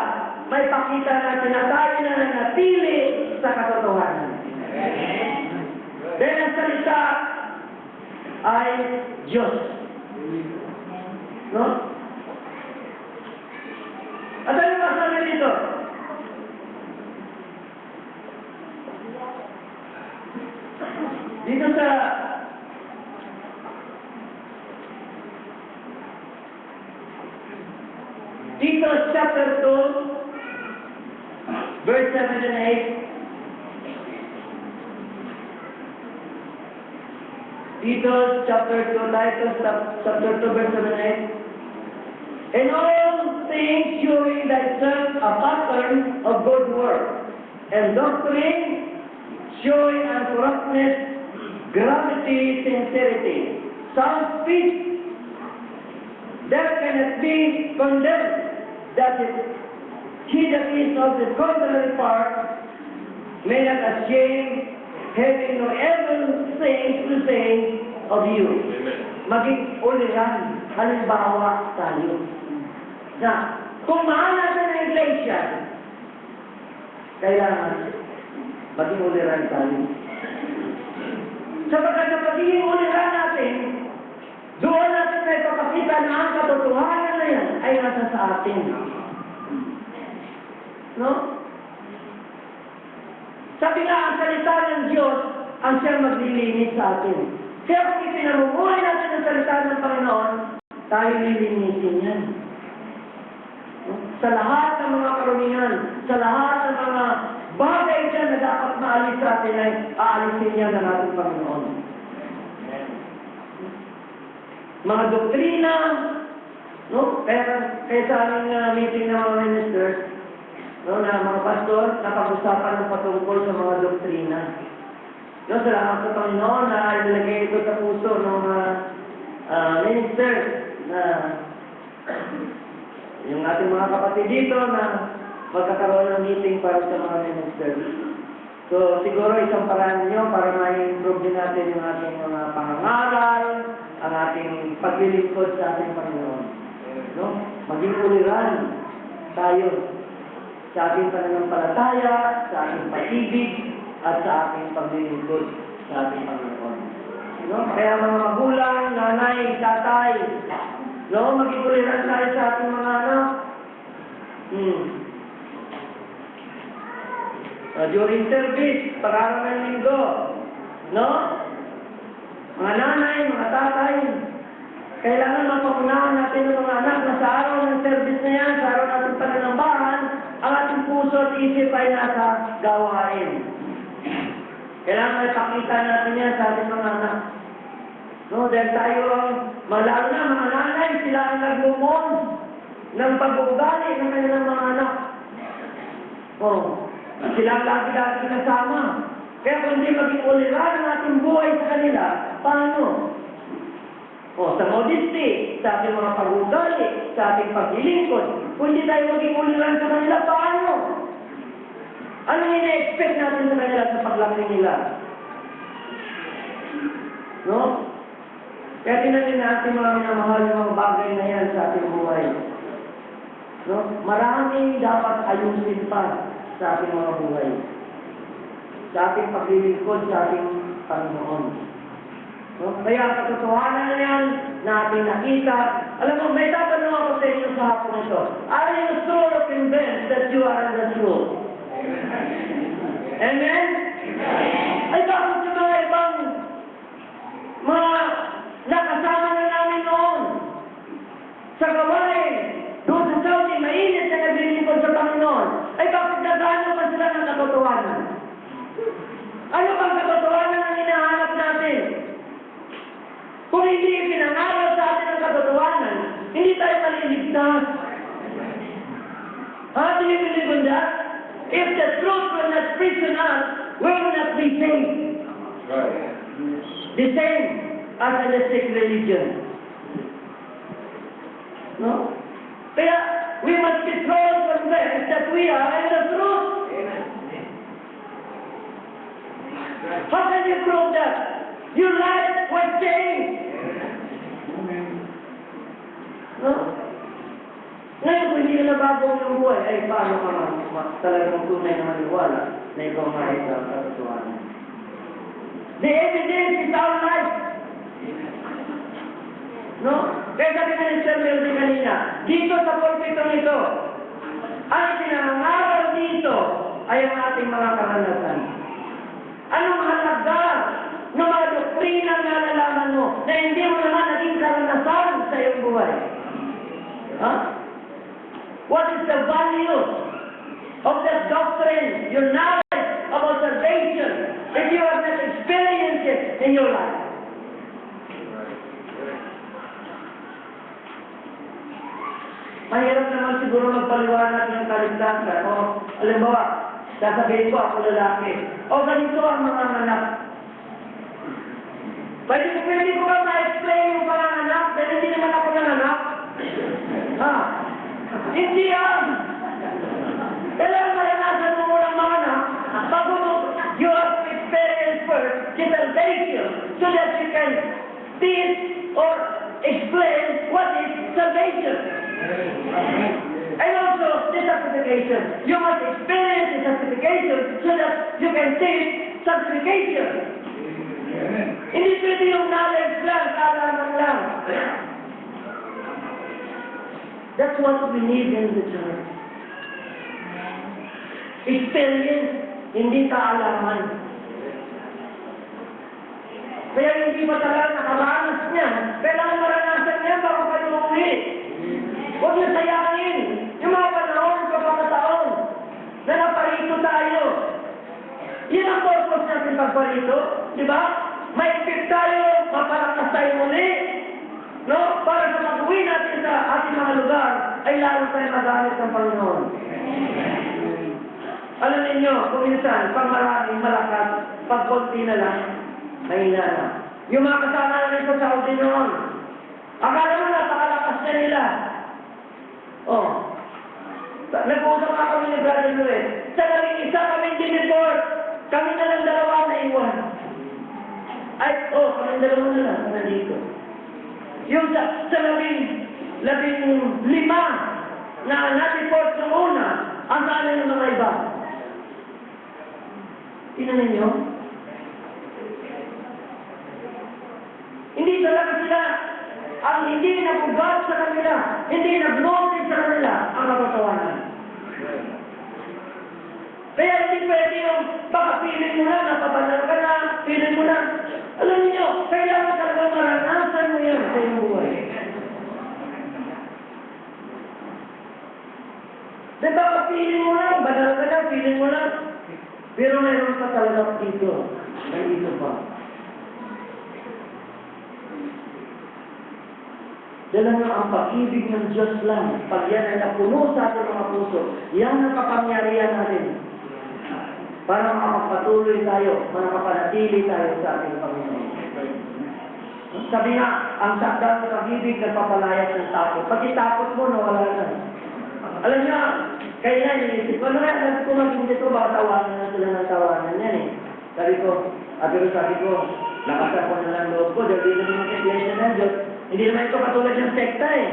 [SPEAKER 1] may pakita natin na tayo na nanatili sa katotohanan. Dahil ang salita ay Diyos. No? At ano masabi dito? Dito sa Titus chapter 2, verse 7 and 8. Titus chapter 2, Titus chapter 2, verse 7 and 8. In all things showing thyself a pattern of good work, and doctrine showing uncorruptness, gravity, sincerity, sound speech, that cannot be condemned, that is, he that is of the contrary part may not ashamed, having no evil things to say of you.
[SPEAKER 2] Amen.
[SPEAKER 1] Maging uliran, halimbawa tayo. Na, kung mahal natin ang iglesia, kailangan maging uliran tayo. Sapagkat sa pagiging uliran natin, doon natin may papakita na ang katotohanan na yan ay nasa sa atin. No? Sabi nga, ang salita ng Diyos ang siyang maglilinis sa atin. Kaya kung ipinamumuhay natin ang salita ng Panginoon, tayo lilinisin yan. No? Sa lahat ng mga karumihan, sa lahat ng mga bagay dyan na dapat maalis sa atin ay aalisin niya ng ating Panginoon. Mga doktrina, no? Kaya sa aming meeting ng mga ministers, no, na mga pastor, napag-usapan ng patungkol sa mga doktrina. No, salamat sa Panginoon na ilagay ito sa puso ng mga ministers na yung ating mga kapatid dito na magkakaroon ng meeting para sa mga ministers. So, siguro isang paraan nyo para ma-improve din natin yung ating mga pangangaral, ang ating paglilingkod sa ating Panginoon. No? Maging uliran tayo sa ating pananampalataya, sa ating pag-ibig, at sa ating paglilingkod sa ating Panginoon. No? Kaya mga magulang, nanay, tatay, no? Maging uliran tayo sa ating mga anak. During service, pag-aaral ng linggo, no? Mga nanay, mga tatay, kailangan mapangunahan natin ng mga anak na sa araw ng service na yan, sa araw natin pananambahan, ang ating puso at isip ay nasa gawain. Kailangan may pakita natin yan sa ating mga anak. No? Dahil tayo, malalo na mga nanay, sila ang naglumon ng pag-uugali ng kanilang mga anak. Sila ang lagi-lagi kasama. Kaya kung hindi maging uliran ang ating buhay sa kanila, paano? Sa modesty, sa ating mga pag-ugali, sa ating paglilingkod. Kung hindi tayo maging uliran sa kanila, paano? Anong ina-expect natin sa kanila sa paglaki nila? No? Kaya tinanin natin mga minamahal ng mga bagay na yan sa ating buhay. No? Maraming dapat ayusin pa sa ating mga buhay. Sa ating paglilingkod sa ating Panginoon. No? Kaya ang katotohanan na yan na ating nakita, alam mo, may tatanong ako sa inyo sa hapon ito. Are you sure of convinced that you are in the truth? Amen? Ay bakit yung mga ibang mga nakasama na namin noon sa gawain, doon sa Saudi, mainit na naglilingkod sa Panginoon, ay bakit nagano pa sila ng katotohanan? Ano bang katotohanan ang hinahanap natin? Kung hindi pinangaral sa atin ang katotohanan, hindi tayo maliligtas. Do you believe in that? If the truth will not prison us, we will not be saved.
[SPEAKER 2] Right.
[SPEAKER 1] The same as a mystic religion. No? Kaya, we must be told convinced that we are in the truth. How can you prove that? Your life was changed. No? Ngayon, kung hindi ka na bago ang buhay, ay paano ka talagang tunay na maniwala na ikaw nga sa katotohanan? The evidence is our life. No? Kaya sabi na ni Sir Melvin kanina, dito sa pulpitong ito, ang pinangaral dito ay ang ating mga karanasan. Anong halaga ng mga doktrina na nalaman mo na hindi mo naman naging karanasan sa iyong buhay? What is the value of that doctrine, your knowledge about salvation, if you have not experienced it in your life? Mahirap naman siguro magpaliwanag ng kaligtasan. Halimbawa, sasabihin ko ako lalaki. Ganito ang mga anak. Pwede ko ba ma-explain yung panganak dahil hindi naman ako nanganak? Hindi yan. Kailangan maranasan mo muna mga anak bago you have to experience first the salvation so that you can teach or explain what is salvation. And also the sanctification. You must experience the sanctification so that you can teach sanctification. Hindi pwede yung knowledge lang, kaalaman lang. That's what we need in the church. Experience, hindi kaalaman. Kaya hindi pa talaga nakaranas niya. Kailangan maranasan niya bago kayo umuwi. Huwag niyo sayangin. Yung mga panahon, pagkakataon, na naparito tayo. Yan ang purpose natin pagparito. Di ba? Maipit tayo, mapalakas tayo muli. No? Para sa pag-uwi natin sa ating mga lugar, ay lalo tayo magamit ng Panginoon. Alam ninyo, kung minsan, pag maraming malakas, pag konti na lang, mahina na. Yung mga kasama namin sa Saudi noon, akala mo napakalakas na nila. Oh. Nag-uusap nga kami ni Brother Luis. Sa labing isa kami diniport. Kami na lang dalawa na iwan. Ay, kami dalawa na lang na dito. Yung sa labing lima na natiport sa una, ang saan ng mga iba? Tingnan ninyo? Hindi talaga sila, ang hindi nabugat sa kanila, hindi nag-notice sa kanila ang kapatawanan. Kaya hindi pwede yung baka piling mo na, napabanal ka na, piling mo na. Alam niyo, kailangan talaga maranasan mo yan sa iyong buhay. Diba, piling mo na, banal ka na, piling mo na. Pero mayroon pa talaga dito. May dito pa. Dala nyo ang pag-ibig ng Diyos lang. Pag yan ay napuno sa ating mga puso, yan ang kapangyarihan natin. Para makapatuloy tayo, makapanatili tayo sa ating Panginoon. Sabi nga, ang sakdal ng pag-ibig nagpapalayas ng takot. Pag itakot mo, nawala na. Alam niyo, kaya na, inisip ko, ano kaya kung maging dito, baka tawanan na sila ng tawanan yan eh. Sabi ko, lakasan ko na lang loob ko, dahil dito naman iglesia ng Diyos. Hindi naman ito katulad ng sekta eh.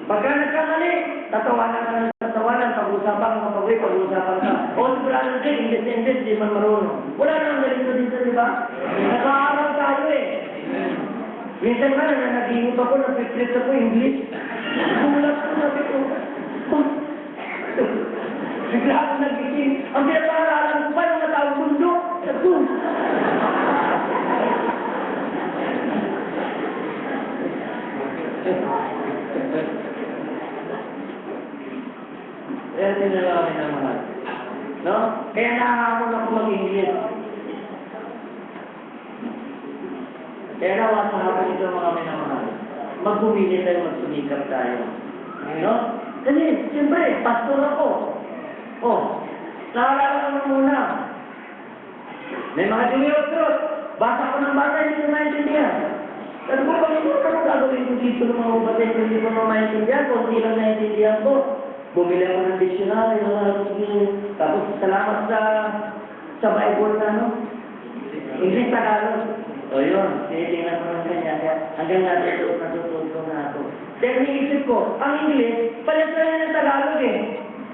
[SPEAKER 1] Pagka nagkamali, tatawanan ka ng tatawanan, pag-usapan ka, pag-usapan ka. O, sigurado din, independent, di man marunong. Wala nang ganito dito, di ba? Nag-aaral tayo eh. Minsan ka na, nag-iinip ako, nag-flip ako English. Gulat ko, sabi ko, bigla ako nag-isip. Ang pinapangaralan ko pa, yung natawag bundok. Ito. Kaya tinala kami ng mahal. No? Kaya nakahamon ako mag-English. Kaya nawasahapan ito mga minamahal. Magbumili tayo, magsumikap tayo. No? Kasi, siyempre, pastor ako. Nakalala ko muna. May mga junior-trot. Basa ko ng bata, hindi ko maintindihan. Sabi ko, ano gagawin ko dito ng mga ubatay ko hindi ko maintindihan? Kung hindi lang naintindihan ko, bumili ako ng dictionary, tapos salamat sa Bible na, no? English Tagalog. O yun, tinitingnan ko ng kanya. Hanggang natututo na ako. Dahil niisip ko, ang English, palit-palit ng Tagalog eh.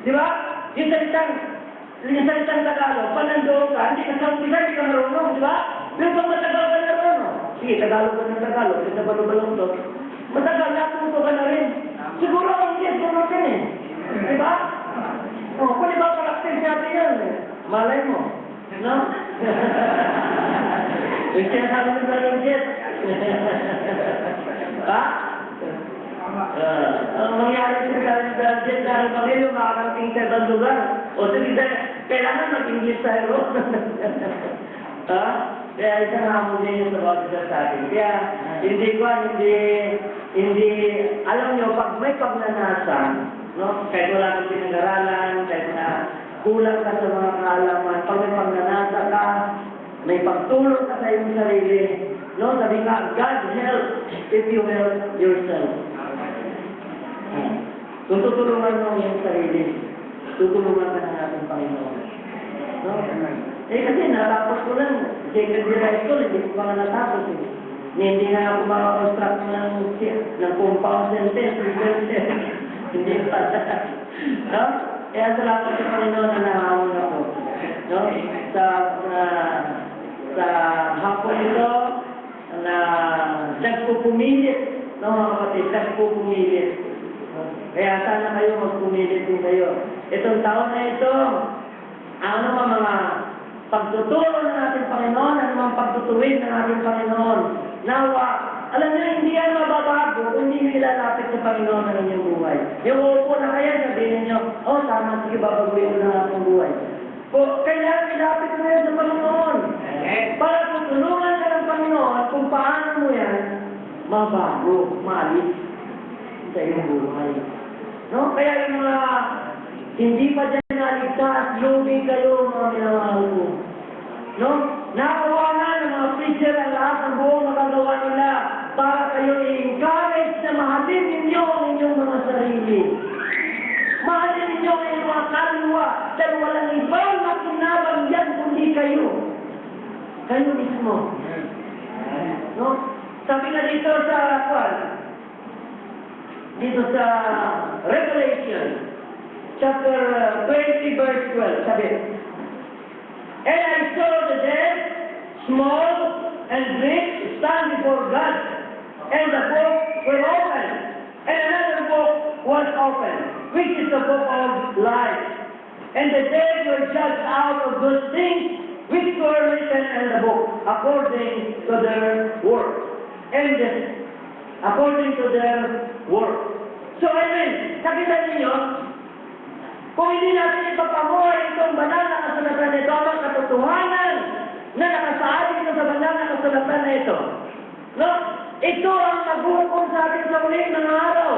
[SPEAKER 1] Di ba? Yung salitang Tagalog, panandoon ka, hindi ka sa umpisa, hindi ka marunong, di ba? Yung pag matagal ka na marunong. Sige, Tagalog ka ng Tagalog, kasi nabalong to. Matagal, natuto ka na rin. Siguro ang English, marunong ka eh. Di ba? Kung di ba practice natin yan eh. Malay mo. No? Yung sinasabi mo sa English. Ha? Ang mangyari sa Jet dahil pag-ilo, makakarating sa ibang lugar. O sige, kailangan mag-English tayo. Ha? Kaya isang hamon din yung sabaw sa atin. Kaya hindi, alam nyo, pag may pagnanasan, no? Kahit wala kang pinag-aralan, kahit na kulang ka sa mga kaalaman, pag may pagnanasa ka, may pagtulong ka sa iyong sarili, no? Sabi nga, God help if you help yourself. Kung tutulungan mo yung sarili, tutulungan ka ng ating Panginoon. No? Kasi natapos ko lang, second year high school, hindi ko pa nga natapos eh. Hindi na ako makakonstruct ng compound sentence, hindi pa. No? Kaya salamat sa Panginoon na nahamon ako. No? Sa hapon ito, na nagpupumilit, no mga kapatid, nagpupumilit. Kaya sana kayo magpumilit din kayo. Itong taon na ito, ano mga pagtuturo ng ating Panginoon, ano mga pagtutuwid ng ating Panginoon. Nawa, alam niyo, hindi yan mababago kung hindi nilalapit sa Panginoon ng inyong buhay. Yung upo na kaya, sabihin niyo, oh, tama, sige, babaguhin ko na ating buhay. Kailangan ilapit mo yan sa Panginoon. Para tutulungan ka ng Panginoon kung paano mo yan mabago, maalis sa iyong buhay. No? Kaya yung mga hindi pa dyan naligtas, lubing kayo mga minamahal ko. No? Nakawa na ng mga preacher ang lahat ng buong magagawa nila para kayo i-encourage na mahalin ninyo ang inyong mga sarili. Mahalin ninyo ang inyong mga kaluluwa dahil walang ibang makinabang yan kundi kayo. Kayo mismo. No? Sabi na dito sa Revelation, chapter 20, verse 12, sabi, and I saw the dead, small and great, stand before God, and the books were open, and another book was open, which is the book of life. And the dead were judged out of those things which were written in the book, according to their work. And according to their work. So, amen, nakita ninyo, kung hindi natin ipapamuhay itong banal na kasulatan nito, ang katotohanan na nakasaad dito sa banal na kasulatan na ito. No? Ito ang naghuhukom sa atin sa ulit ng araw.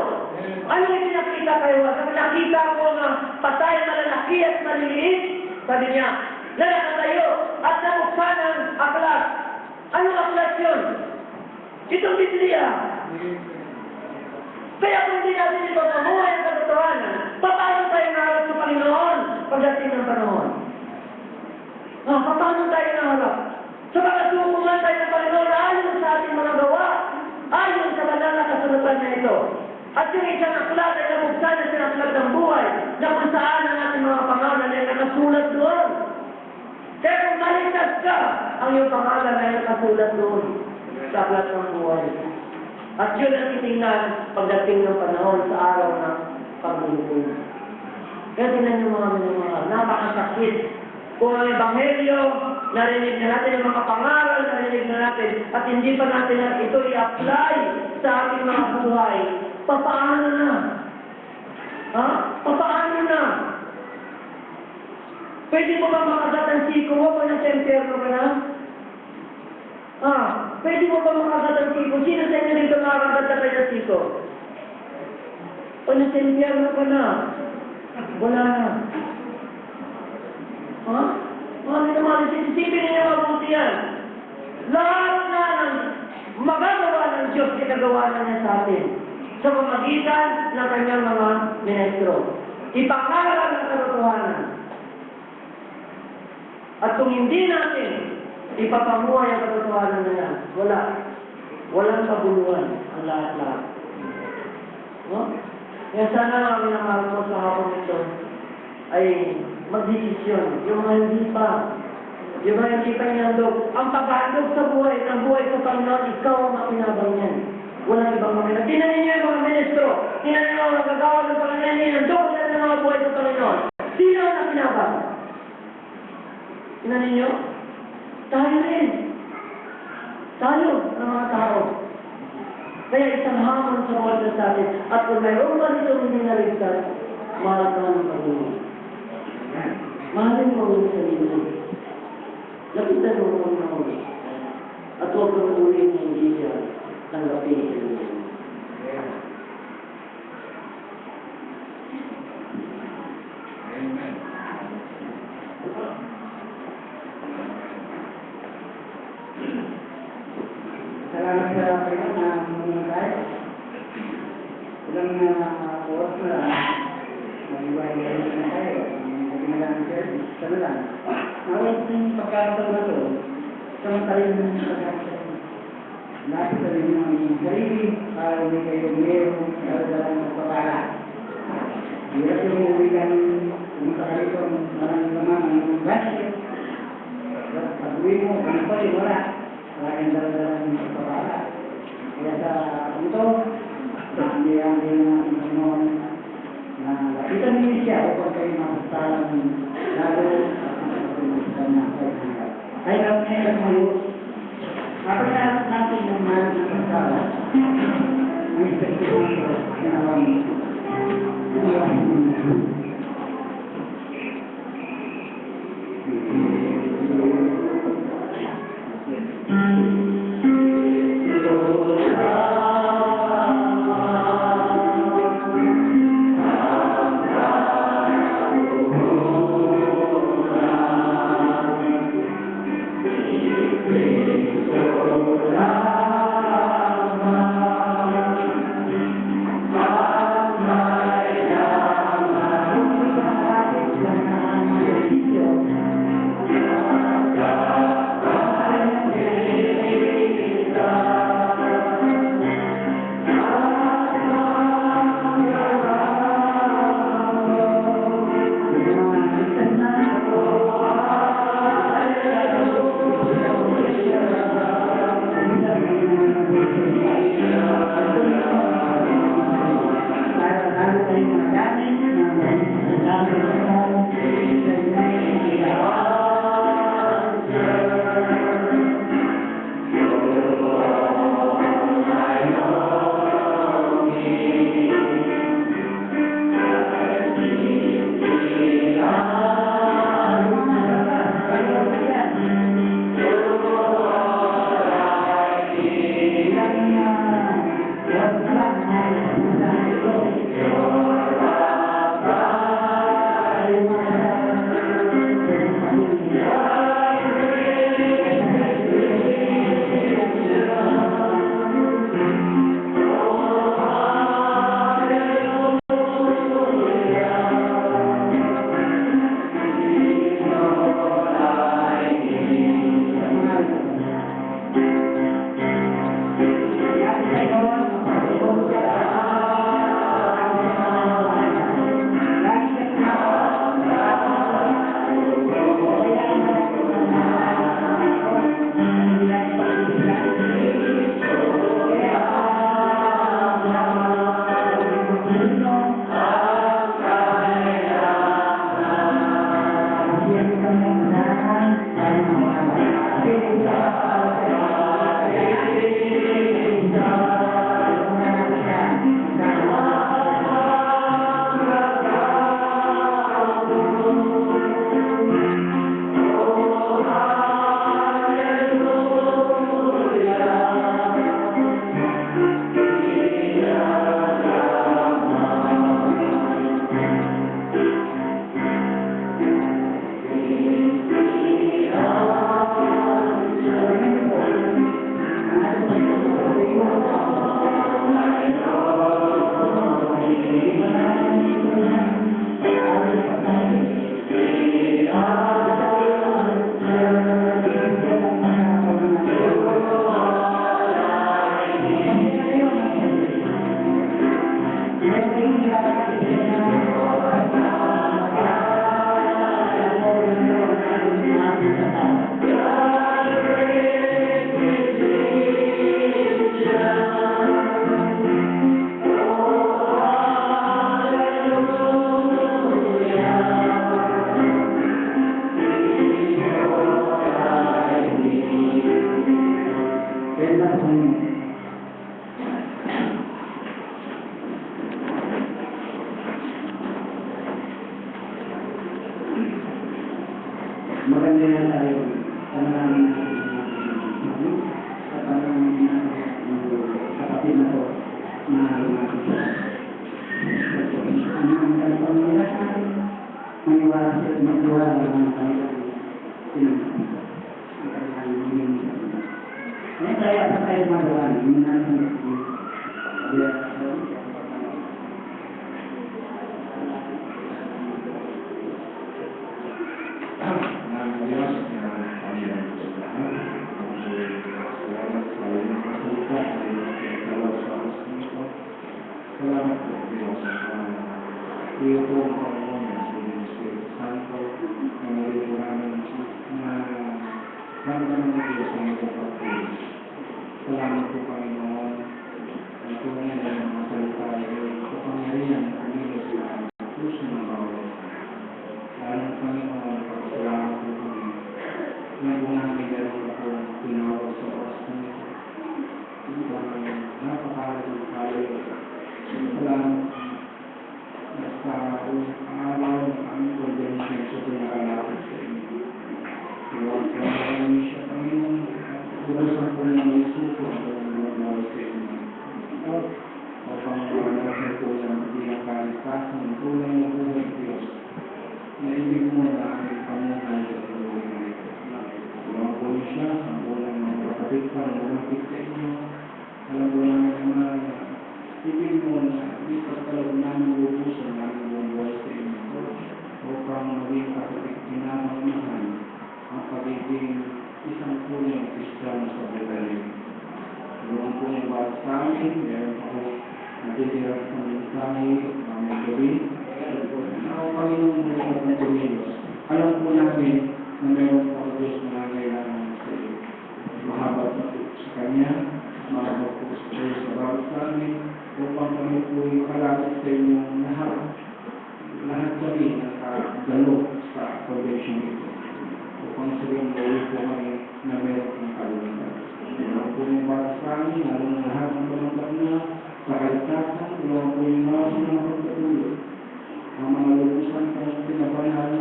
[SPEAKER 1] Ano yung pinakita kayo? Sabi, nakita ko na patay, malalaki at maliliit. Sabi niya, na nakatayo at nabuksan ang aklat. Anong aklat yun? Itong Biblia. Kaya kung hindi natin ito mamuhay ang katotohanan, paano tayo naharap sa Panginoon pagdating ng panahon? Paano tayo naharap? Sa mga sukuman tayo ng Panginoon ayon sa ating mga gawa, ayon sa banal na kasulatan na ito. At yung isang aklat ay nabuksan na sinaklat ng buhay na kung saan ang ating mga pangalan ay nakasulat doon. Kaya kung maligtas ka, ang iyong pangalan ay nakasulat doon sa aklat ng buhay. At yun ang titingnan pagdating ng panahon sa araw ng pagbubuhay. Kaya tingnan niyo mga napakasakit. Kung ang Ebanghelyo, narinig na natin ang mga pangaral, narinig na natin, at hindi pa natin ito i-apply sa ating mga buhay, papaano na? Papaano na? Pwede mo ba makagat ang siko mo kung nasa impyerno ka na? Pwede mo ba makagat ang siko? Sino sa inyo dito makakagat na kayo ng siko? Kung nasa impyerno ka na, wala na. Mga minamahal, sisipin ninyo mabuti yan. Lahat na ng magagawa ng Diyos, ginagawa na niya sa atin. Sa pamagitan ng kanyang mga ministro. Ipangaral ang katotohanan. At kung hindi natin ipapamuhay ang katotohanan na yan, walang kabuluhan ang lahat-lahat. No? Kaya sana mga minamahal ko sa hapon ito ay magdesisyon. Yung mga hindi pa inandog. Ang pag-aandog sa buhay, ng buhay sa Panginoon, ikaw ang makinabang yan. Walang ibang makinabang. Tingnan ninyo yung mga ministro. Tingnan ninyo ang nagagawa ng Panginoon. Inandog na ng mga buhay sa Panginoon. Sino ang nakinabang? Tingnan ninyo? Tayo rin. Tayo ng mga tao. Kaya isang hamon sa mga sa atin. At kung mayroon ba dito hindi naligtas, mahal ka ng Panginoon. Mahalin mo ang sarili mo. Lapitan mo ang Panginoon. At huwag kang ulit na hindi siya tanggapin sa iyo.
[SPEAKER 2] Amen.
[SPEAKER 3] Salamat sa Panginoon na mungkay. Ilang oras na lang, mag-iwain na tayo. Maginalang service, sana lang. Nawag yung pagkakataon na ito, samantayin ng pagkakataon. Lapit sa rin yung sarili, para hindi kayo mayroong naladalang magpapala. Hirap yung uwi ka pumunta ka rito, maraming naman ang basket. Pag-uwi mo, ano pa rin, wala. Maraming dala-dala ng pagpapala. Kaya sa ito, ang din natin Panginoon na lapitan niyo siya upang kayo mapasalang lalo at mapapagpasalan na kayo hanggang. Kaya kami ay nagmulot. Kapag natin yung mahal ng pagpapala, ang expectation ko, kinawang maganda na tayo sa maraming sa maraming kapatid na po na ang pangyayaran natin maniwala sa magwala ng tayo ngayon tayo at tayo magawa hindi natin
[SPEAKER 4] Salamat po, Diyos. Iyo po ang Panginoon sa Espiritu Santo na narito namin na Salamat ng Diyos sa iyong pagpapuli. Salamat po, Panginoon. Ang tunay na mga salita ay kapangyarihan na kumilos sa puso ng bawat. Lalo, Panginoon, pagkasalamat po kami. Ngayon po namin meron ako tinawag sa oras na ito. Napakahalagang tayo. Salamat sa araw ng aming convention sa pinakalapit sa inyo. Lord, kami siya Panginoon, ulasan po ng isuko ang pagmamahal sa inyo. O pangalasan po ng pinakaligtasan ng tunay na buhay ng Diyos na ibig mo na aming pamunay sa buhay ng ito. Alam po siya ang unang mga kapatid pa na lumapit sa inyo. Alam po namin naman na ibig mo na ipagkalog namin lubusan namin buong buhay sa inyo. Upang maging kapatid pinamamahan ang pagiging isang punong Kristiyano sa buhay. Noong po yung bawat sa amin, meron ako natitirap sa mensahe, mamay gabi. Ako Panginoon mo sa Panginoon. Alam po namin na meron po Diyos na kailangan sa iyo. Mahabag po sa Kanya, mahabag po sa iyo sa bawat sa amin, upang kami po yung kalapit sa inyong lahat. Lahat kami nakagalo sa convention ito. Upang sabihin mo po kami na meron ng kalungan. Alam po yung bawat sa amin, lalo na lahat ng pamanggap na sa kaligtasan, alam po yung mga pagkatuloy. Ang mga lubusan kang pinabanal,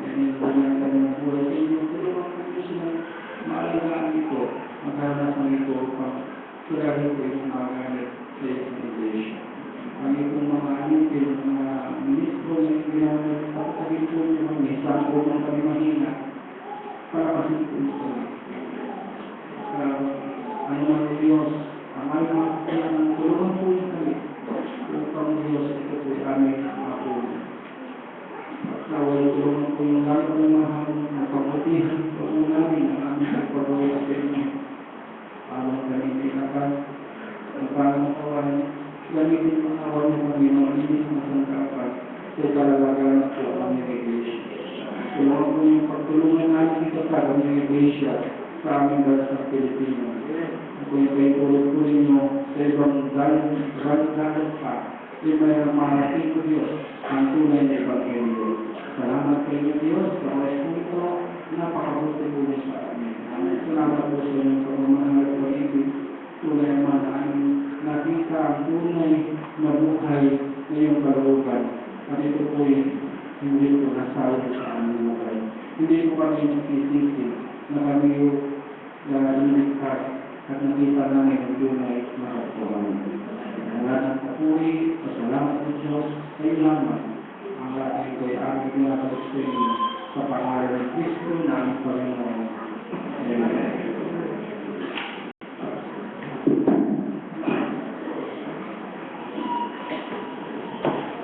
[SPEAKER 4] yan yung bunyan ka ng buhay sa inyo, tulungan po Diyos na maalagaan ito, magkarasan ito upang sulahin po yung magamit sa isang iglesia. Kami pong mga amitin, mga ministro na ginamit, pagkakabit po yung mga isang po ng kami mahina, palakasin po ito. Ano ang Diyos, ang aming mga kailangan, tulungan po yung kami, upang Diyos ito po aming mapuli. Nawala tulungan po yung lalo ng mahal na pagputihan po namin ang aming pagpagawa sa inyo. Alam kami tinakas, ang pangatawan, gamitin ang awan ng Panginoon, inis na sangkapan, sa kalalagaan po ang aming iglesia. Tulungan po yung pagtulungan namin ito sa aming iglesia sa aming dalasang Pilipino. Kung kayo tulad po ninyo sa ibang dalas pa, may marating ko Diyos ang tunay na Ebanghelyo. Salamat kayo Diyos sa oras po ito, napakabuti po niyo sa amin. Salamat po sa inyong pagmamahal at pag-ibig. Tunay naman ang nakita ang tunay na buhay na iyong kalooban. At ito po hindi po nasabi sa aming buhay. Hindi po kami nagsisisi na kami yung naliligtas at nakita namin ang tunay na katutuhan. Ang lahat ng papuri, pasalamat ng Diyos, ay lamang ang lahat ito ay aming pinakasasya sa pangalan ng Kristo na aming Panginoon. Amen.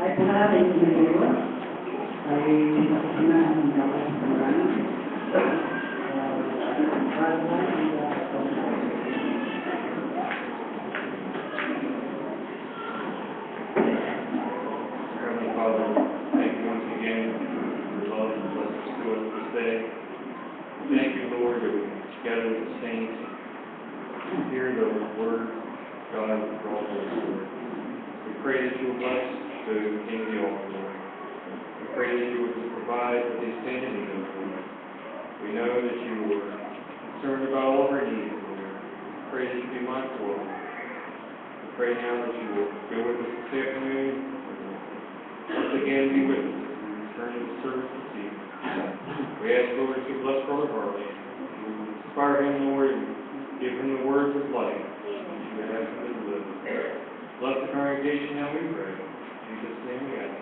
[SPEAKER 3] Ay pangalan ng Panginoon ay nakukunan ng kapal sa maraming.
[SPEAKER 2] Heavenly Father, thank you once again for your love and blessings to us this day. Thank you, Lord, that we can gather with the saints, hear the word of God for all of us, Lord. We pray that you will bless the King of the altar, Lord. We pray that you would provide what they stand in need of, Lord. We know that you are concerned about all of our needs, Lord. We pray that you be mindful of them. We pray now that you will go with us this afternoon. Once again, be with us as we return to the service this evening. We ask, Lord, that you bless Brother Harley. You inspire him, Lord, and give him the words of life. You would have him to live. Bless the congregation now, we pray. In Jesus' name we ask.